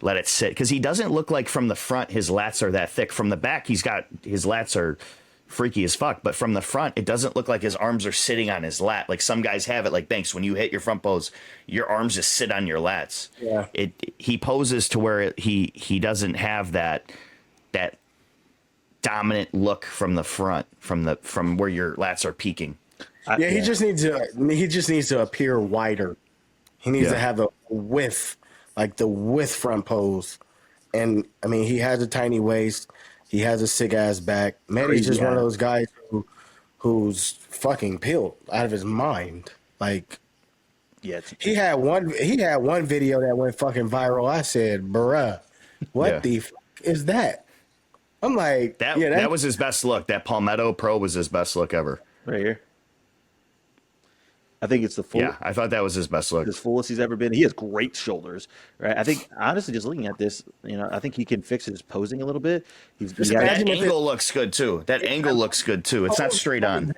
let it sit. Because he doesn't look like from the front his lats are that thick. From the back, his lats are freaky as fuck. But from the front, it doesn't look like his arms are sitting on his lat. Like some guys have it. Like Banks, when you hit your front pose, your arms just sit on your lats. Yeah. He poses to where he doesn't have that dominant look from the front, from where your lats are peaking. Yeah, he just needs to appear wider. He needs to have the width front pose. And I mean, he has a tiny waist. He has a sick ass back. Mehdi's just one of those guys who's fucking peeled out of his mind. Like, Yeah, it's, He had one video that went fucking viral. I said, bruh, what Yeah. the fuck is that? I'm like, yeah, That was his best look. That Palmetto Pro was his best look ever. right here. I think it's the Yeah, full I thought that was his best look. as full as he's ever been. He has great shoulders, right? I think honestly, just looking at this, I think he can fix his posing a little bit. Just He has, imagine That if angle looks good too. That angle looks good too. It's not straight on.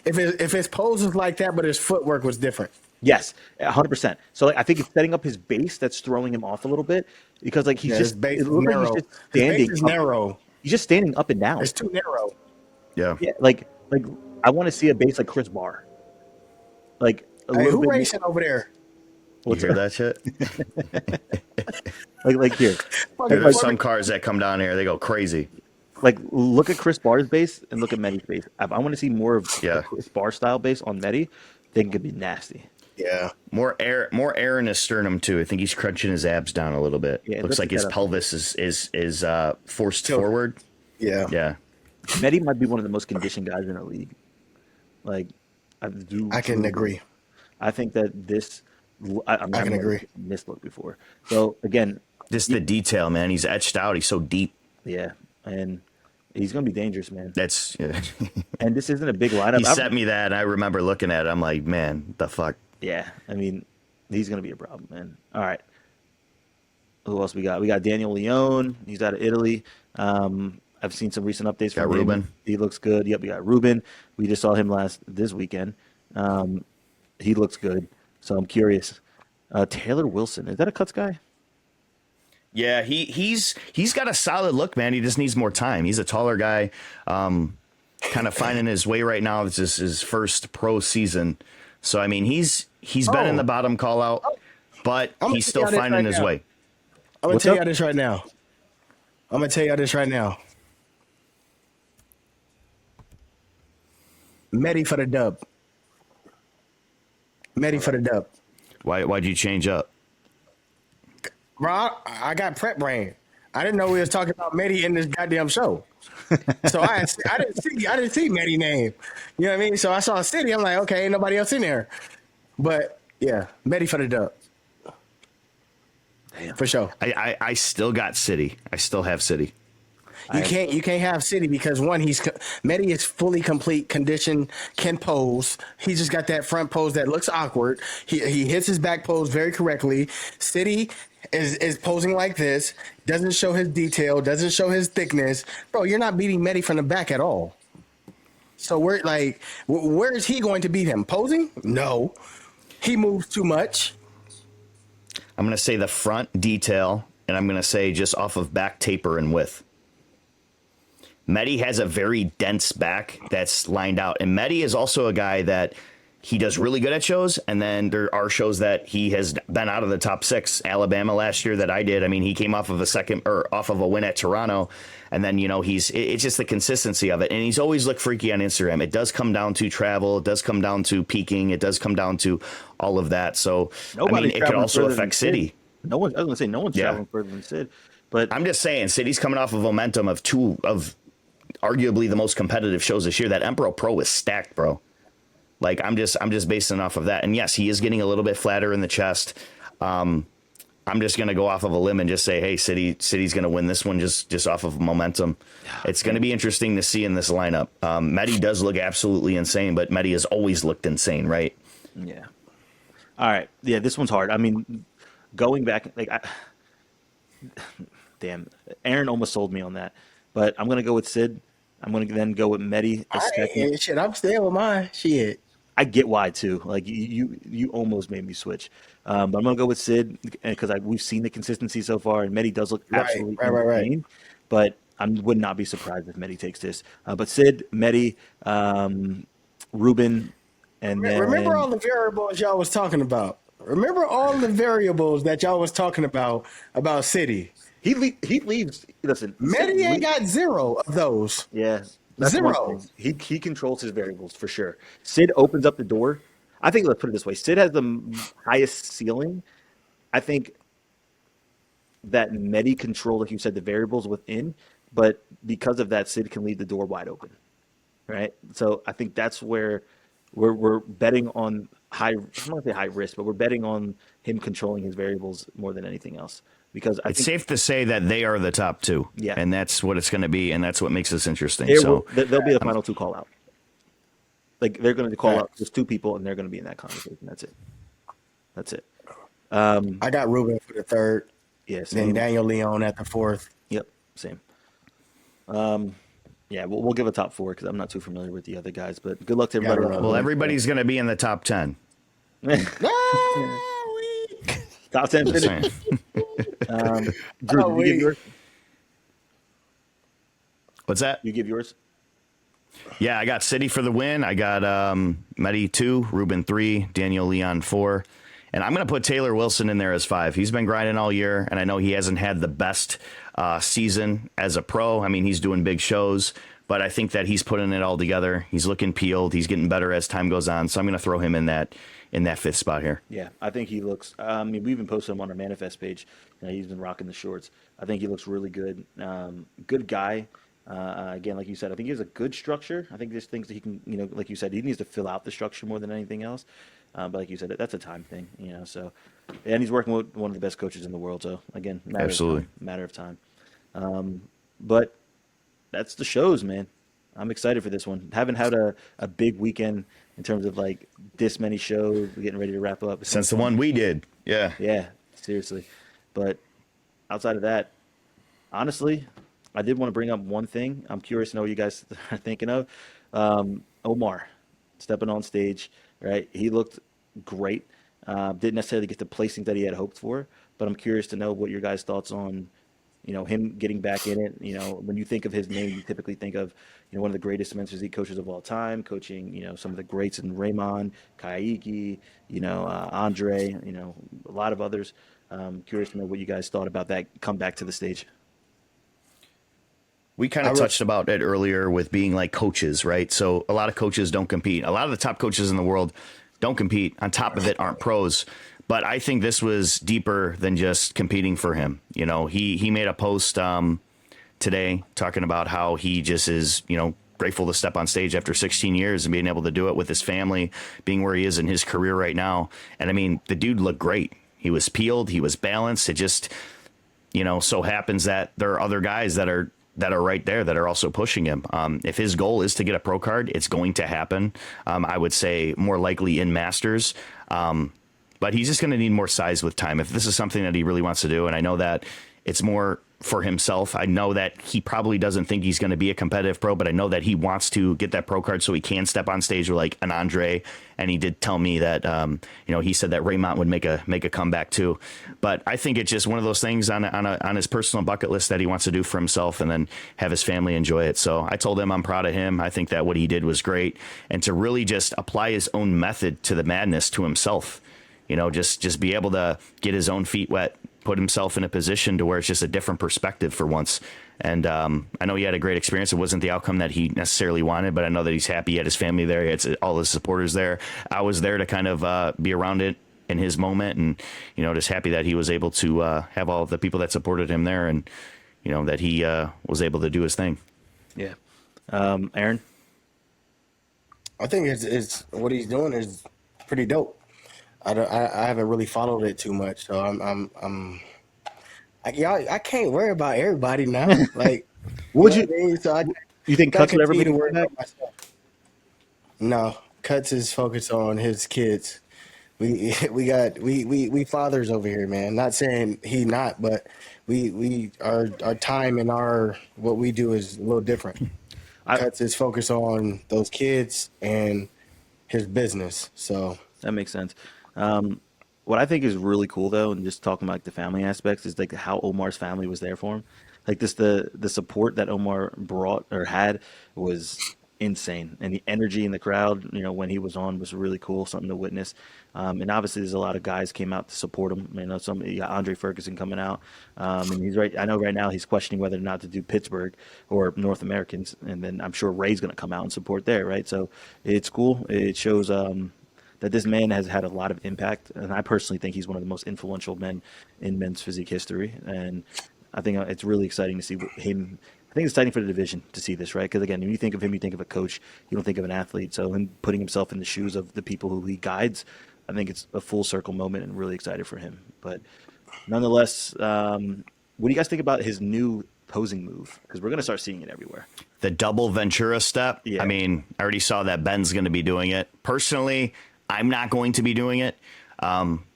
if his pose was like that, but his footwork was different. yes, 100%. So like, I think it's setting up his base that's throwing him off a little bit because like he's Yeah, his just base it is looks like narrow. he's just His base standing is up. narrow. He's just standing up and down. It's too narrow. Yeah. Yeah, like I want to see a base like Chris Barr, like a Hey, little who bit. racing over there? You hear that shit? Like here, There's some cars that come down here, they go crazy. like look at Chris Barr's base and look at Medi's base. I want to see more of Yeah. the Chris Barr style base on Medi. I think it could be nasty. Yeah. More air in his sternum too. I think he's crunching his abs down a little bit. Yeah, it Looks looks like his like that. pelvis is forced Tilt. forward. Yeah. Yeah. Medi might be one of the most conditioned guys in the league. Like I can agree. I think that this. I mean, I can I've never agree. seen this look before. So again, Just the detail, man. He's etched out. He's so deep. yeah, and he's gonna be dangerous, man. That's yeah. And this isn't a big lineup. He sent me that and I remember looking at it. I'm like, man, the fuck. Yeah, I mean, he's gonna be a problem, man. All right, who else we got? We got Daniel Leone. He's out of Italy. I've seen some recent updates Got from him. Ruben. He looks good. Yep, we got Ruben. We just saw him this weekend. He looks good. So I'm curious. Taylor Wilson, is that a cuts guy? Yeah, he's got a solid look, man. He just needs more time. He's a taller guy, kind of finding his way right now. This is his first pro season, so I mean he's been in the bottom call out, but I'm he's gonna still tell you this finding right his now. way. I'm gonna What's tell up? y'all this right now. I'm gonna tell y'all this right now. Medi for the dub. Medi for the dub. Why'd you change up? Bro, I got prep brain. I didn't know we was talking about Medi in this goddamn show. So I didn't see Medi name. You know what I mean? So I saw City. I'm like, okay, ain't nobody else in there. But yeah, Medi for the dub. Damn. For sure. I still got City. I still have City. You can't have City because one, Medi is fully complete, conditioned, can pose. He just got that front pose that looks awkward. He hits his back pose very correctly. City is posing like this, doesn't show his detail, doesn't show his thickness. Bro, you're not beating Medi from the back at all. So where is he going to beat him? Posing? No. He moves too much. I'm gonna say the front detail, and I'm gonna say just off of back taper and width. Medi has a very dense back that's lined out. And Medi is also a guy that he does really good at shows. And then there are shows that he has been out of the top 6. Alabama last year that I did. I mean, he came off of a win at Toronto. And then, it's just the consistency of it. And he's always looked freaky on Instagram. It does come down to travel. It does come down to peaking. It does come down to all of that. So, Nobody's it could traveling also further than affect City. Sid. I was gonna say no one's Yeah. traveling further than Sid, but I'm just saying, City's coming off of momentum of arguably the most competitive shows this year. That Emperor Pro is stacked, bro. Like I'm just basing off of that. And yes, he is getting a little bit flatter in the chest. I'm just gonna go off of a limb and just say, hey, City's gonna win this one just off of momentum. It's gonna be interesting to see in this lineup. Medi does look absolutely insane, but Medi has always looked insane, right? yeah. All right, yeah, this one's hard. I mean, going back, damn, Aaron almost sold me on that, but I'm gonna go with Sid. I'm gonna then go with Medi a second. Shit, I'm staying with mine. Shit. I get why too. Like you almost made me switch. But I'm gonna go with Sid because we've seen the consistency so far, and Medi does look absolutely Right. insane. But I would not be surprised if Medi takes this. But Sid, Medi, Ruben, and then Remember all the variables y'all was talking about. Remember all the variables that y'all was talking about City. he leaves. Listen, Medi ain't got 0 of those. yeah. That's one 0. thing. He controls his variables for sure. Sid opens up the door. I think let's put it this way: Sid has the highest ceiling. I think that Medi control, like you said, the variables within, but because of that, Sid can leave the door wide open, right? So I think that's where we're betting on high. I'm not gonna say high risk, but we're betting on him controlling his variables more than anything else. Because I It's think safe to say that they are the top two, yeah, and that's what it's going to be, and that's what makes this interesting. So, they'll be the final two call out. Like they're going to call out Facts. just two people, and they're going to be in that conversation. That's it. That's it. I got Ruben for the third, Yeah, then same. Daniel Leon at the fourth. Yep, same. Yeah, we'll give a top four because I'm not too familiar with the other guys. But good luck to Gotta everybody else. run. well, everybody's going to be in the top 10. Ah, Top 10 Just finish. saying. Drew, Oh, did you give yours? What's that? You give yours? Yeah, I got City for the win. I got Medi 2, Ruben 3, Daniel Leon 4. And I'm going to put Taylor Wilson in there as 5. He's been grinding all year, and I know he hasn't had the best season as a pro. I mean, he's doing big shows, but I think that he's putting it all together. He's looking peeled. He's getting better as time goes on. So I'm going to throw him in that 5th spot here. Yeah, I think he looks. I mean, we even posted him on our manifest page. He's been rocking the shorts. I think he looks really good. Good guy. Again, like you said, I think he has a good structure. I think there's things that he can, like you said, he needs to fill out the structure more than anything else. But like you said, that's a time thing, So, and he's working with one of the best coaches in the world. So again, Absolutely. matter of time. But that's the shows, man. I'm excited for this one. Haven't had a big weekend in terms of like this many shows. We're getting ready to wrap up. It's Since the one we did. Yeah. yeah, seriously. But outside of that, honestly, I did want to bring up one thing. I'm curious to know what you guys are thinking of. Omar stepping on stage, right? He looked great. Didn't necessarily get the placing that he had hoped for, but I'm curious to know what your guys' thoughts on, him getting back in it. When you think of his name, you typically think of, one of the greatest men's physique coaches of all time, coaching, some of the greats in Raymond, Kaiki, Andre, a lot of others. Curious to know what you guys thought about that come back to the stage. We kind I of re- touched about it earlier with being like coaches, right? So a lot of coaches don't compete. A lot of the top coaches in the world don't compete. On top of it, aren't pros. But I think this was deeper than just competing for him. He made a post today talking about how he just is, grateful to step on stage after 16 years and being able to do it with his family, being where he is in his career right now. And I mean, the dude looked great. He was peeled. He was balanced. It just, so happens that there are other guys that are right there that are also pushing him. If his goal is to get a pro card, it's going to happen. I would say more likely in Masters. But he's just going to need more size with time. If this is something that he really wants to do, and I know that it's more for himself. I know that he probably doesn't think he's going to be a competitive pro, but I know that he wants to get that pro card so he can step on stage with like an Andre. And he did tell me that, he said that Raymond would make a comeback too. But I think it's just one of those things on his personal bucket list that he wants to do for himself and then have his family enjoy it. So I told him I'm proud of him. I think that what he did was great. And to really just apply his own method to the madness to himself, just be able to get his own feet wet, put himself in a position to where it's just a different perspective for once. And I know he had a great experience. It wasn't the outcome that he necessarily wanted, but I know that he's happy. He had his family there. He had all his supporters there. I was there to kind of be around it in his moment and, just happy that he was able to have all the people that supported him there and, that he was able to do his thing. Yeah. Aaron? I think it's what he's doing is pretty dope. I haven't really followed it too much, so I can't worry about everybody now. Like, Would you you know what I mean? So I you think gotta Cuts would ever continue make to a worry comeback? about myself. No, Cuts is focused on his kids. We fathers over here, man. Not saying he not, but we our time and our what we do is a little different. I Cuts is focused on those kids and his business. So That makes sense. Um, what I think is really cool though, and just talking about like the family aspects, is like how Omar's family was there for him. Like this, the support that Omar brought or had was insane, and the energy in the crowd, when he was on, was really cool, something to witness. And obviously, there's a lot of guys came out to support him. You got Andre Ferguson coming out, and he's right. I know right now he's questioning whether or not to do Pittsburgh or North Americans, and then I'm sure Ray's going to come out and support there, right? So it's cool. It shows. That this man has had a lot of impact, and I personally think he's one of the most influential men in men's physique history. And I think it's really exciting to see him I think it's exciting for the division to see this, right? Because again, when you think of him, you think of a coach. You don't think of an athlete. So him putting himself in the shoes of the people who he guides, I think it's a full circle moment and really excited for him. But nonetheless, what do you guys think about his new posing move? Because we're going to start seeing it everywhere. The double Ventura step. Yeah. I mean, I already saw that Ben's going to be doing it. Personally, I'm not going to be doing it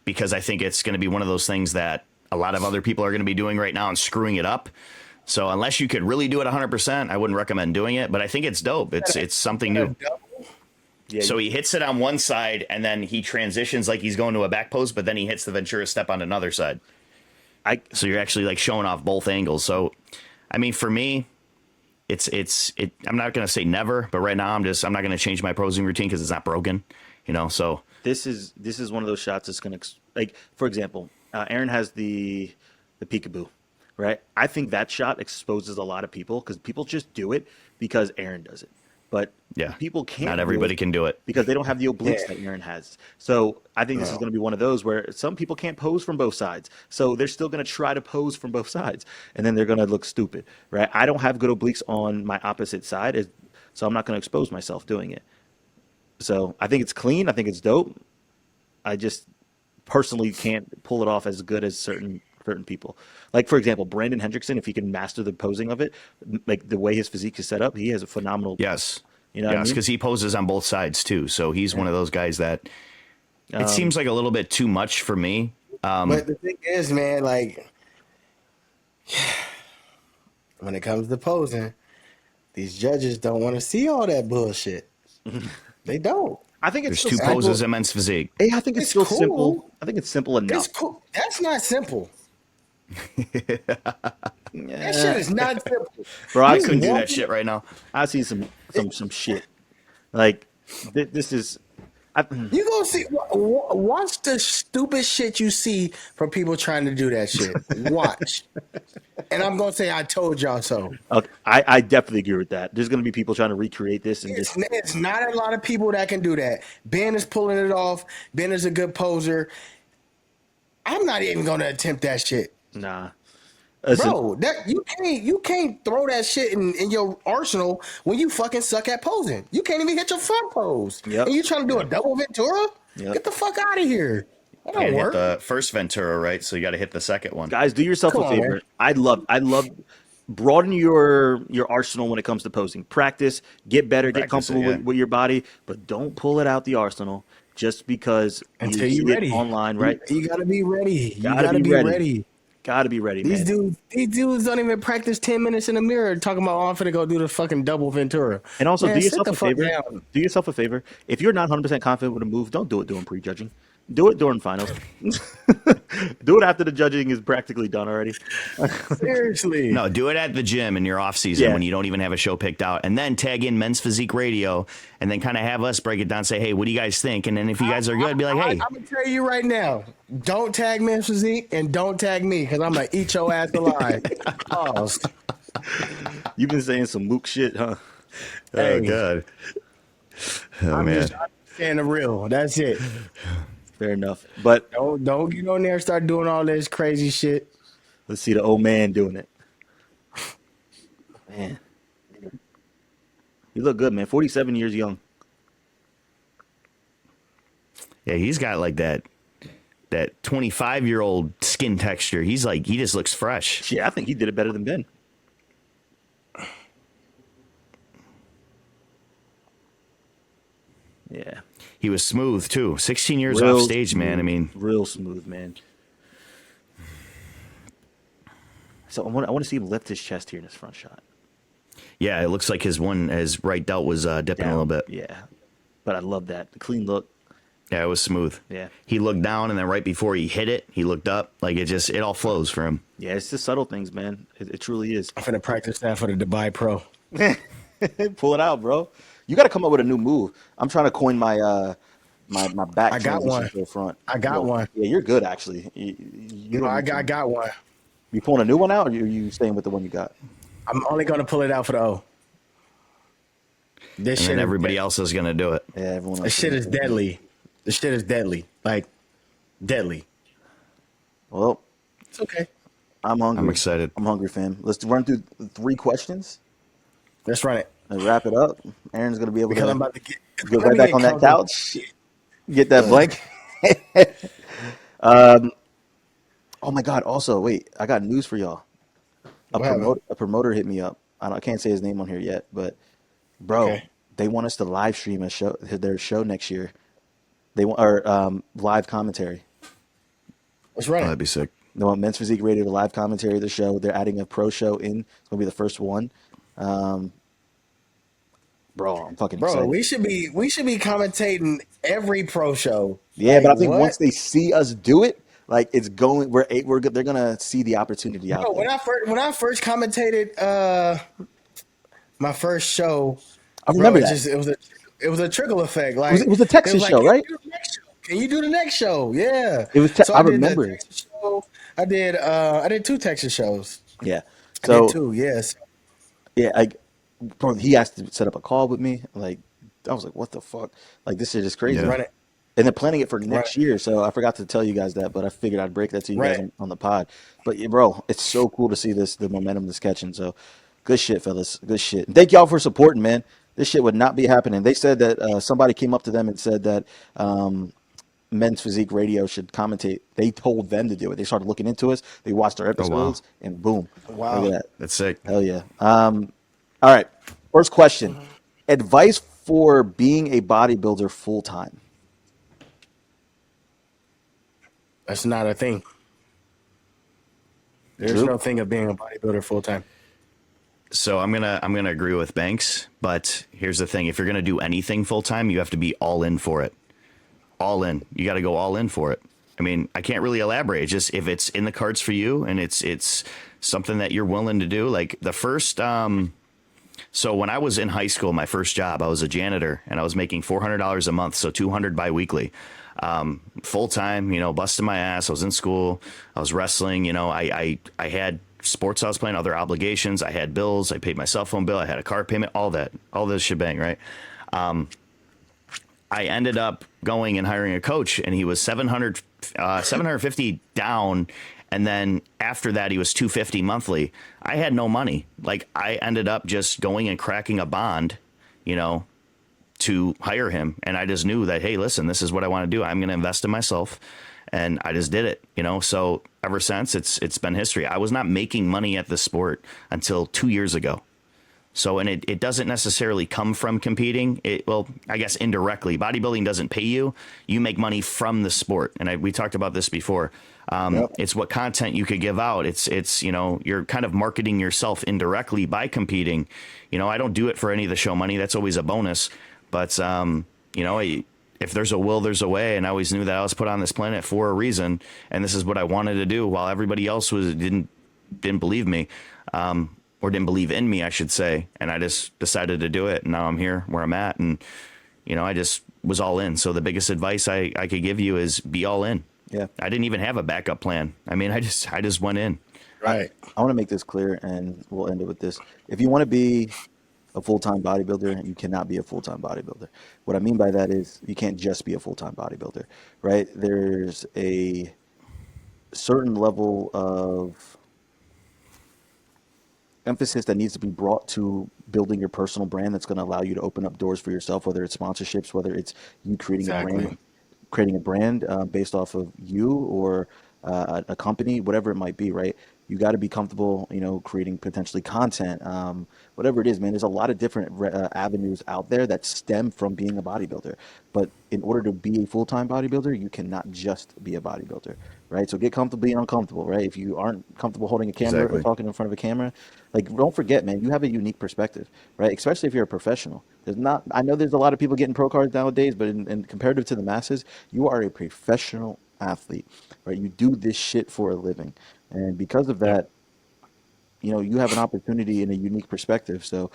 because I think it's going to be one of those things that a lot of other people are going to be doing right now and screwing it up. So unless you could really do it 100%, I wouldn't recommend doing it. But I think it's dope. It's something new. Yeah. So he hits it on one side and then he transitions like he's going to a back pose, but then he hits the Ventura step on another side. So you're actually like showing off both angles. So, I mean, for me, I'm not going to say never, but right now I'm not going to change my posing routine because it's not broken, you know. So this is one of those shots that's going to, like, for example, Aaron has the peekaboo, right? I think that shot exposes a lot of people because people just do it because Aaron does it. But yeah, people can't. Not everybody can do it because they don't have the obliques that Aaron has. So I think this is going to be one of those where some people can't pose from both sides. So they're still going to try to pose from both sides, and then they're going to look stupid, right? I don't have good obliques on my opposite side, so I'm not going to expose myself doing it. So I think it's clean. I think it's dope. I just personally can't pull it off as good as certain people. Like, for example, Brandon Hendrickson, if he can master the posing of it, like the way his physique is set up, he has a phenomenal. Yes. You know, yes, because he poses on both sides too. So he's one of those guys that it seems like a little bit too much for me. But the thing is, man, like when it comes to posing, these judges don't want to see all that bullshit. They don't. I think it's there's two poses in men's physique. Hey, I think it's still cool. simple. I think it's simple enough. It's cool. That's not simple. That shit is not simple. Bro, I couldn't do that shit right now. I see some shit. Like this is. You gonna see? Watch the stupid shit you see from people trying to do that shit. Watch, and I'm gonna say I told y'all so. Okay, I definitely agree with that. There's gonna be people trying to recreate this, and it's not a lot of people that can do that. Ben is pulling it off. Ben is a good poser. I'm not even gonna attempt that shit. Nah. Bro, that you can't throw that shit in your arsenal when you fucking suck at posing. You can't even hit your front pose. Yep. And you trying to do a double Ventura? Yep. Get the fuck out of here. That don't You work. hit the first Ventura, right? So you got to hit the second one. Guys, do yourself a favor. Man. I love broaden your arsenal when it comes to posing. Practice, get better, get comfortable with your body, but don't pull it out the arsenal just because until you're ready online, right? You gotta be ready. You gotta be ready. Gotta be ready, These man. dudes don't even practice 10 minutes in the mirror talking about, oh, I'm finna go do the fucking double Ventura. And also, man, do yourself a favor. Do yourself a favor. If you're not 100% confident with a move, don't do it during prejudging. Do it during finals. Do it after the judging is practically done already. Seriously. No, do it at the gym in your off season when you don't even have a show picked out, and then tag in Men's Physique Radio, and then kind of have us break it down. Say, hey, what do you guys think? And then if you guys are good, be like, hey, I'm gonna tell you right now, don't tag Men's Physique and don't tag me because I'm gonna eat your ass alive. Pause. You've been saying some Luke shit, huh? Oh god. Oh I'm man. just saying the real. That's it. Fair enough. But don't get on there and start doing all this crazy shit. Let's see the old man doing it. Man. You look good, man. 47 years young. Yeah, he's got like that 25-year-old skin texture. He just looks fresh. Yeah, I think he did it better than Ben. Yeah. He was smooth too. 16 years off stage, smooth, man. I mean, real smooth, man. So I want to see him lift his chest here in his front shot. yeah, it looks like his right delt was dipping a little bit. Yeah, but I love that the clean look. Yeah, it was smooth. Yeah, he looked down, and then right before he hit it, he looked up. Like it all flows for him. Yeah, it's the subtle things, man. It truly is. I'm finna practice that for the Dubai Pro. Pull it out, bro. You got to come up with a new move. I'm trying to coin my my back. I got one. To the front. I got one. Yeah, you're good actually. I got one. You pulling a new one out, or are you staying with the one you got? I'm only gonna pull it out for the O. This And shit. then everybody else is gonna do it. Yeah, everyone else. This shit is deadly. This shit is deadly. Like deadly. Well, it's okay. I'm I'm hungry. excited. I'm hungry, fam. Let's run through 3 questions Let's run it and wrap it up. Aaron's gonna be able because to I'm about to get. get Let right me back get on that comfortable. couch, Shit. get that Ugh. blanket. Oh my God! Also, wait, I got news for y'all. What happened? A promoter hit me up. I can't say his name on here yet, but bro, Okay. they want us to live stream their show next year. They want or live commentary. Let's run Oh, it. that'd be sick. They want Men's Physique Radio to live commentary of the show. They're adding a pro show in. It's gonna be the first one. Um, bro, I'm fucking Bro, excited. we should be commentating every pro show. Yeah, Like but I think what? once they see us do it, like it's going, they're gonna see the opportunity out Bro, there. when I first commentated my first show, I bro, remember that. it was a trickle effect. It Like was a they was Texas like, show, "Can right? you do the next show? Can you do the next show?" Yeah. So I I did the remember. Texas show. I did 2 Texas shows. Yeah. I did So 2, yes. yeah, bro, he asked to set up a call with me. Like, I was like, what the fuck? Like, this shit is Let's crazy. Yeah. run it. And they're planning it for Run next it. year. So I forgot to tell you guys that, but I figured I'd break that to you Run guys it. on the pod. But yeah, bro, it's so cool to see the momentum that's catching. So good shit, fellas. Good shit. And thank y'all for supporting, man. This shit would not be happening. They said that somebody came up to them and said that Men's Physique Radio should commentate. They told them to do it. They started looking into us. They watched our Oh wow, episodes, and boom, look Wow. at that. that's sick. Hell yeah. All right. First question. Advice for being a bodybuilder full time. That's not a thing. There's Drew? no thing of being a bodybuilder full time. So I'm gonna agree with Banks, but here's the thing: if you're gonna do anything full time, you have to be all in for it. All in. You got to go all in for it. I mean, I can't really elaborate. Just if it's in the cards for you and it's something that you're willing to do. Like the first so when I was in high school, my first job, I was a janitor and I was making $400 a month, so 200 biweekly. Full time, busting my ass. I was in school. I was wrestling. I had sports I was playing, other obligations. I had bills. I paid my cell phone bill. I had a car payment, all this shebang, right? I ended up going and hiring a coach, and he was 750 down. And then after that, he was 250 monthly. I had no money. Like I ended up just going and cracking a bond, you know, to hire him. And I just knew that, hey, listen, this is what I want to do. I'm going to invest in myself. And I just did it. So ever since it's been history. I was not making money at this sport until 2 years ago. So, and it doesn't necessarily come from competing. Well, I guess indirectly, bodybuilding doesn't pay you. You make money from the sport. And we talked about this before. Yep. It's what content you could give out. It's you're kind of marketing yourself indirectly by competing. I don't do it for any of the show money. That's always a bonus. But, if there's a will, there's a way. And I always knew that I was put on this planet for a reason. And this is what I wanted to do while everybody else didn't believe me. Or didn't believe in me, I should say. And I just decided to do it. And now I'm here where I'm at. And, I just was all in. So the biggest advice I could give you is be all in. Yeah. I didn't even have a backup plan. I mean, I just went in. Right. I want to make this clear, and we'll end it with this. If you want to be a full-time bodybuilder, you cannot be a full-time bodybuilder. What I mean by that is you can't just be a full-time bodybuilder, right? There's a certain level of emphasis that needs to be brought to building your personal brand that's going to allow you to open up doors for yourself, whether it's sponsorships, whether it's you Exactly. creating a brand based off of you or a company, whatever it might be, right? You got to be comfortable, creating potentially content, whatever it is, man. There's a lot of different avenues out there that stem from being a bodybuilder. But in order to be a full-time bodybuilder, you cannot just be a bodybuilder, right? So get comfortable being uncomfortable, right? If you aren't comfortable holding a camera or Exactly. talking in front of a camera, like don't forget, man, you have a unique perspective, right? Especially if you're a professional. I know there's a lot of people getting pro cards nowadays, but in comparative to the masses, you are a professional athlete, right? You do this shit for a living. And because of Yep. that, you have an opportunity and a unique perspective. So,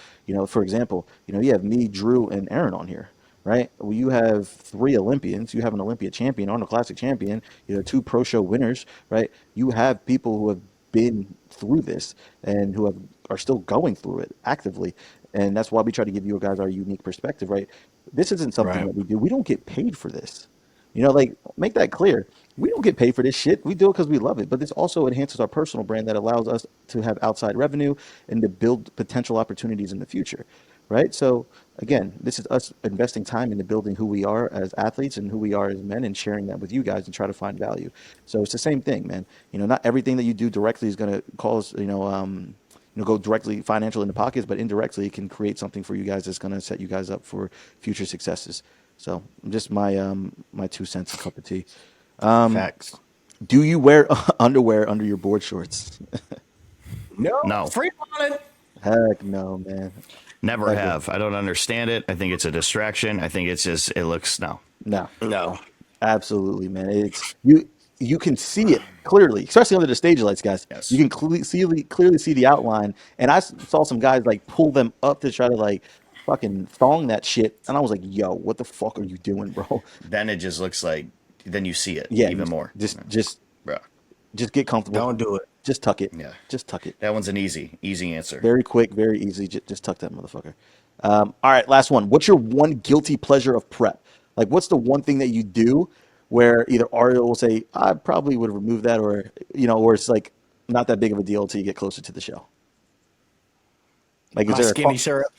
for example, you have me, Drew, and Aaron on here, right? Well, you have 3 Olympians. You have an Olympia champion, Arnold Classic champion, 2 pro show winners, right? You have people who have been through this and are still going through it actively. And that's why we try to give you guys our unique perspective, right? This isn't something Right. that we do. We don't get paid for this. Like make that clear. We don't get paid for this shit. We do it because we love it. But this also enhances our personal brand that allows us to have outside revenue and to build potential opportunities in the future, right? So again, this is us investing time into building who we are as athletes and who we are as men and sharing that with you guys and try to find value. So it's the same thing, man. Not everything that you do directly is going to cause, go directly financial in the pockets, but indirectly it can create something for you guys that's going to set you guys up for future successes. So just my 2 cents, a cup of tea. Facts. Do you wear underwear under your board shorts? No, No, free balling. Heck no, man. never Never. have. I don't understand it. I think it's a distraction. I think it's just it looks no. No. No. Absolutely, man. It's you can see it clearly, especially under the stage lights, guys. You Yes. can clearly see the outline. And I saw some guys like pull them up to try to like fucking thong that shit, and I was like, "Yo, what the fuck are you doing, bro?" Then it just looks like then you see it Yeah, even more. Bro. just get comfortable. Don't do it. Just tuck it. Yeah. Just tuck it. That one's an easy answer. Very quick, very easy. Just tuck that motherfucker. All right, last one. What's your one guilty pleasure of prep? Like, what's the one thing that you do where either Ariel will say, I probably would have removed that, or it's like not that big of a deal until you get closer to the show? Like, is My there skinny syrup.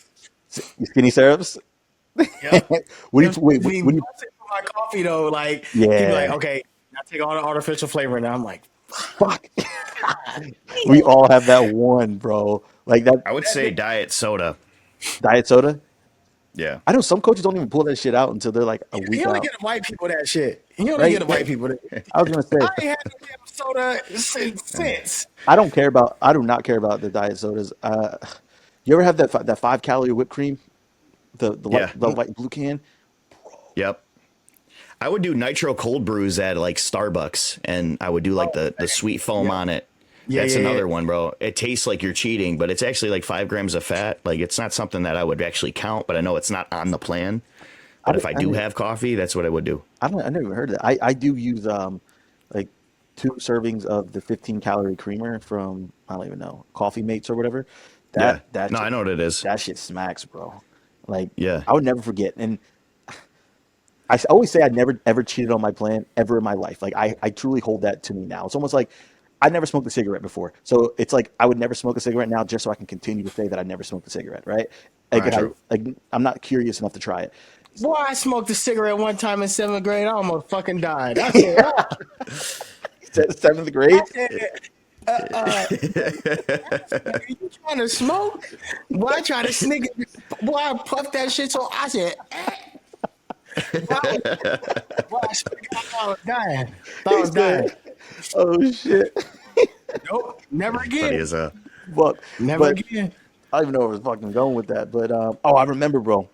skinny syrups? Yep. What do If you, wait, we when you, once it my coffee though, like he'd be like, yeah, okay, I take all the artificial flavor, and I'm like, fuck. We all have that one, bro. Like that I would say diet soda. diet soda. Yeah. I know some coaches don't even pull that shit out until they're like a you week only out, get the white people that shit. You only get right? the white people that. I was gonna I say. ain't had no damn soda since. I don't care about. I do not care about the diet sodas. You ever have that 5 calorie whipped cream, Yeah. the light blue can? Yep. I would do nitro cold brews at like Starbucks, and I would do like the sweet foam on it. Yeah, That's yeah, yeah. another one, bro. It tastes like you're cheating, but it's actually like 5 grams of fat. Like it's not something that I would actually count, but I know it's not on the plan. But if I do have coffee, that's what I would do. I never even heard of that. I do use like 2 servings of the 15 calorie creamer from, I don't even know, Coffee Mates or whatever. Yeah. That No, I know what it is. that shit smacks, bro. Like Yeah. I would never forget. And always say I never ever cheated on my plan ever in my life. Like I truly hold that to me now. It's almost like I never smoked a cigarette before. So it's like I would never smoke a cigarette now just so I can continue to say that I never smoked a cigarette, right? All right, true. I'm not curious enough to try it. Boy, I smoked a cigarette one time in 7th grade. I almost fucking died. I said, Seventh I grade? said, are you trying to smoke? Boy, I tried to sneak it. Boy, I puffed that shit. So I said, boy, I swear to God, I was dying. I was dying. Oh shit. Nope, never Funny again. as a Fuck. Never But again. I don't even know where I was fucking going with that. But I remember, bro.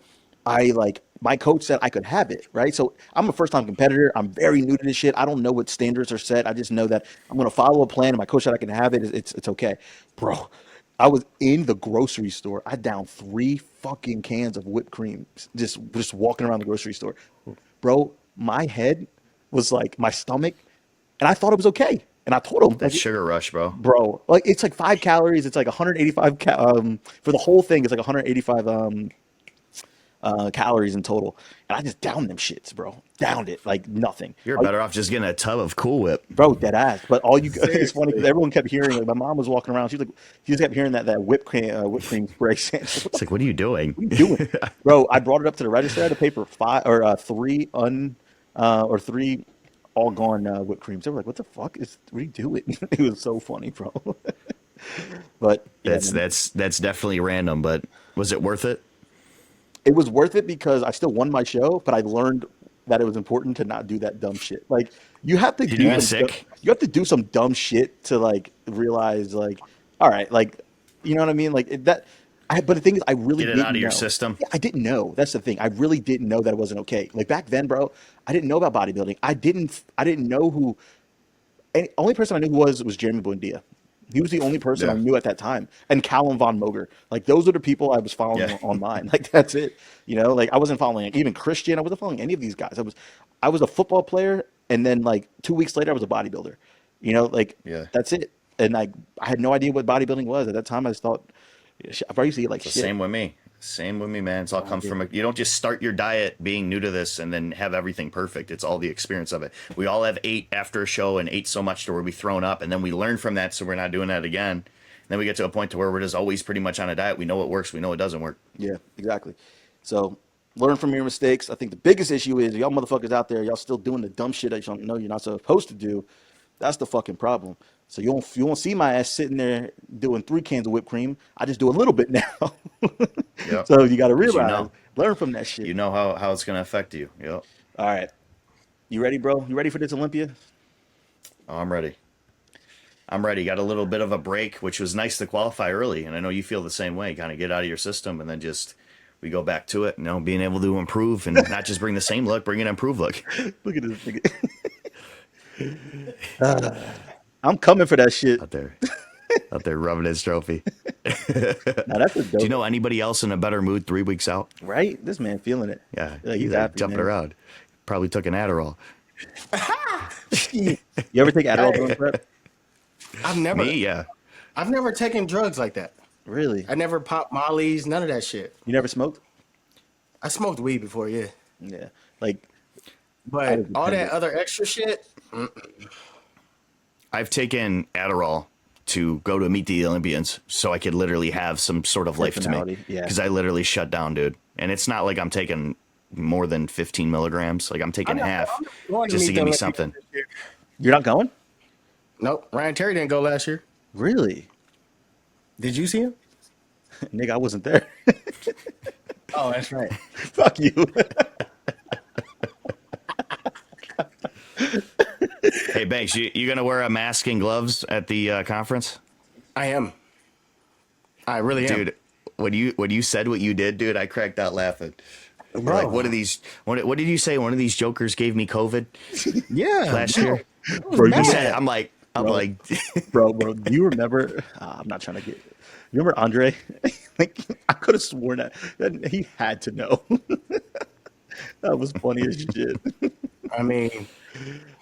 I like my coach said I could have it, right? So I'm a first time competitor. I'm very new to this shit. I don't know what standards are set. I just know that I'm gonna follow a plan, and my coach said I can have it. It's okay, bro. I was in the grocery store. I downed 3 fucking cans of whipped cream just walking around the grocery store, bro. My head was like my stomach, and I thought it was okay. And I told him that like, sugar rush, bro. bro, like it's like 5 calories. It's like 185 for the whole thing. It's like 185 calories in total, and I just downed them shits, bro. Downed it like nothing. You're better off just getting a tub of Cool Whip. Bro, dead ass. But all you it's funny because Seriously. everyone kept hearing. Like my mom was walking around. She just kept hearing that whipped cream spray. Saying, "What the It's like, what are you doing? fuck are you doing, bro?" I brought it up to the register. I had to pay for three all gone whipped creams. They were like, "What the fuck what are you doing?" It was so funny, bro. But yeah, That's man. that's definitely random, but was it worth it? It was worth it because I still won my show, but I learned that it was important to not do that dumb shit. Like you have to Did you do get some sick? you have to do some dumb shit to like realize like, all right, like you know what I mean? Like that. But the thing is, I really Get it out didn't of your know. system? Yeah, I didn't know. That's the thing. I really didn't know that it wasn't okay. Like back then, bro, I didn't know about bodybuilding. I didn't know who. Only person I knew who was Jeremy Buendia. He was the only person I Yeah. knew at that time, and Callum von Moger. Like those are the people I was following Yeah. online. Like that's it. Like I wasn't following even Christian. I wasn't following any of these guys. I was a football player, and then like 2 weeks later, I was a bodybuilder. Like Yeah. that's it. And I had no idea what bodybuilding was at that time. I just thought I probably used to eat like It's the shit. same with me. Same with me, man. It's all Oh, comes yeah. from you don't just start your diet being new to this and then have everything perfect. It's all the experience of it. We all have ate after a show and ate so much to where we thrown up, and then we learn from that, so we're not doing that again. And then we get to a point to where we're just always pretty much on a diet. We know what works, we know what doesn't work. Yeah, exactly. So learn from your mistakes. I think the biggest issue is y'all motherfuckers out there, y'all still doing the dumb shit that you know you're not supposed to do. That's the fucking problem. So you won't see my ass sitting there doing 3 cans of whipped cream. I just do a little bit now. Yep. So you got to 'Cause realize, learn from that shit. you know how it's gonna affect you. Yep. All right, you ready, bro? You ready for this Olympia? Oh, I'm ready. I'm ready. Got a little bit of a break, which was nice to qualify early, and I know you feel the same way. Kind of get out of your system, and then just we go back to it. You know, being able to improve and not just bring the same look, bring an improved look. Look at this nigga. I'm coming for that shit. Out there rubbing his trophy. Now that's a Do you dope, know anybody else in a better mood 3 weeks out? right? This man feeling it. Yeah, Like, he's he's like happy, jumping man. around. Probably took an Adderall. You ever take Adderall Hey. during prep? Me, yeah. I've never taken drugs like that. Really? I never popped mollies, none of that shit. You never smoked? I smoked weed before, yeah. Yeah. Like, But was all that dependent. other extra shit, I've taken Adderall to go to meet the Olympians so I could literally have some sort of life to me. Personality, yeah. Because I literally shut down, dude. And it's not like I'm taking more than 15 milligrams. Like I'm taking half I'm not going just to meet give me the something. Olympians this year. you're not going? Nope. Ryan Terry didn't go last year. Really? Did you see him? Nigga, I wasn't there. Oh, that's right. Fuck you. Hey, Banks, you going to wear a mask and gloves at the conference? I am. I really am. Dude, when you said what you did, dude, I cracked out laughing. Bro. Like, what did you say? One of these jokers gave me COVID Yeah. last bro. year? Bro, He you said, I'm like, bro, do you remember? I'm not trying to get. You remember Andre? Like, I could have sworn that he had to know. That was funny as shit. I mean,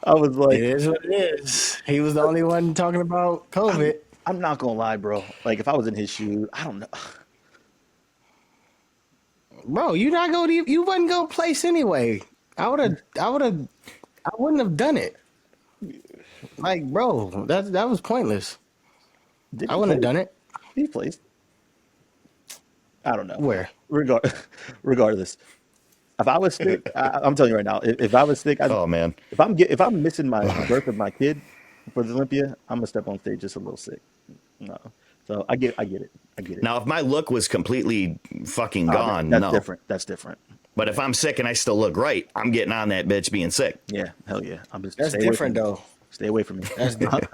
I was like, it is what it is. He was the only one talking about COVID. I'm not gonna lie, bro. Like, if I was in his shoes, I don't know. Bro, you not going to, you wasn't going to place anyway. I wouldn't have done it. Like, bro, that was pointless. Did I he wouldn't have play? done it. He plays. I don't know. Where? Regardless, if I was sick, I'm telling you right now, if I was sick, oh, man. if I'm missing the birth of my kid for the Olympia, I'm gonna step on stage just a little sick. No, so I get it. Now, if my look was completely fucking gone, That's no. different. That's different. But if I'm sick and I still look right, I'm getting on that bitch being sick. Yeah, hell yeah. I'm just That's stay away different, from me. though. Stay away from me. That's different.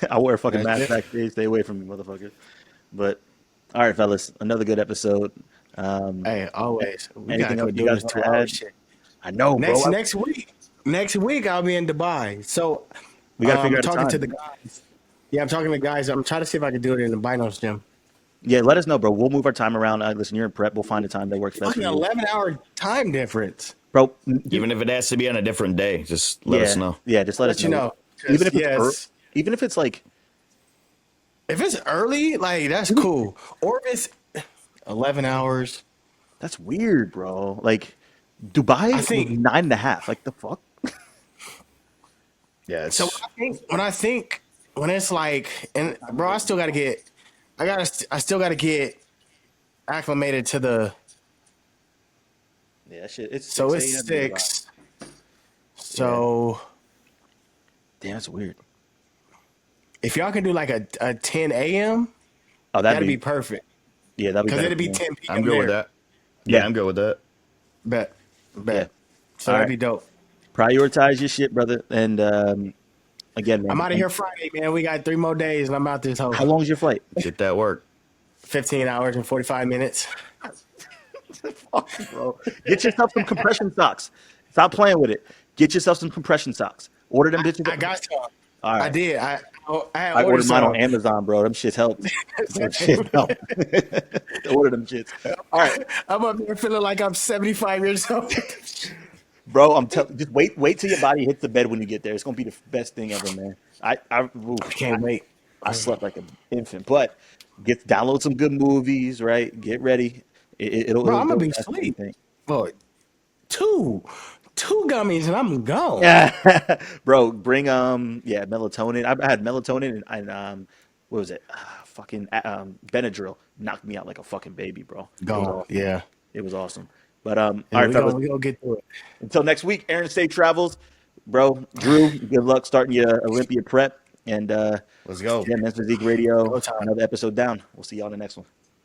I wear a fucking That's mask different. backstage. Stay away from me, motherfucker. But all right, fellas, another good episode. Hey, always. We gotta Anything go else you do guys this want to 2 hour add? shit. I know, bro. Next week I'll be in Dubai. So We gotta figure I'm out a talking to time. the guys. Yeah, I'm talking to the guys. I'm trying to see if I can do it in the Binos gym. Yeah, let us know, bro. We'll move our time around. Listen, you're in prep. We'll find a time that works best for Fucking you, 11-hour time difference. bro. Even if it has to be on a different day, just let us know. Yeah, just let us Let you know. Even if Yes. even if it's like, If it's early, like that's cool. Or if it's 11 hours. that's weird, bro. Like Dubai I think- was 9.5. Like the fuck. Yeah, it's, So when it's like, and bro, I still still gotta get acclimated to the. Yeah, that shit. It's So 6 it's a.m. in Dubai. 6. So Damn, that's weird. if y'all can do like a 10 a.m., Oh, that'd be perfect. yeah, that'd be Because better it'd be for me. 10 p.m. I'm good with there. that. Yeah, Yeah. I'm good with that. Bet. Yeah. So All that'd right. be dope. Prioritize your shit, brother. And again, man, I'm out of here Friday, man. We got 3 more days and I'm out this whole How long is your flight? Get that work. 15 hours and 45 minutes. Fuck, bro. Get yourself some compression socks. Stop playing with it. Get yourself some compression socks. Order them bitches. I got some. All right. I did. I had I ordered mine some. on Amazon, bro. Them shits helped. Them shits helped. Order them shits. All right, I'm up here feeling like I'm 75 years old. bro. I'm telling. Just wait till your body hits the bed when you get there. It's gonna be the best thing ever, man. Oof, Can't wait. I slept like an infant, but download some good movies, right? Get ready. Bro, It'll I'm gonna go be faster than you asleep. think. Boy, two gummies and I'm gone. Yeah, bro, bring melatonin. I had melatonin and what was it? Fucking Benadryl knocked me out like a fucking baby, bro. It was Gone. awesome. Yeah. It was awesome. But all Yeah, right, fellas. we gonna get through it. Until next week, Aaron State travels, bro. Drew, good luck starting your Olympia prep, and Let's go. yeah, Men's Physique Radio, Go time. another episode down. We'll see y'all in the next one.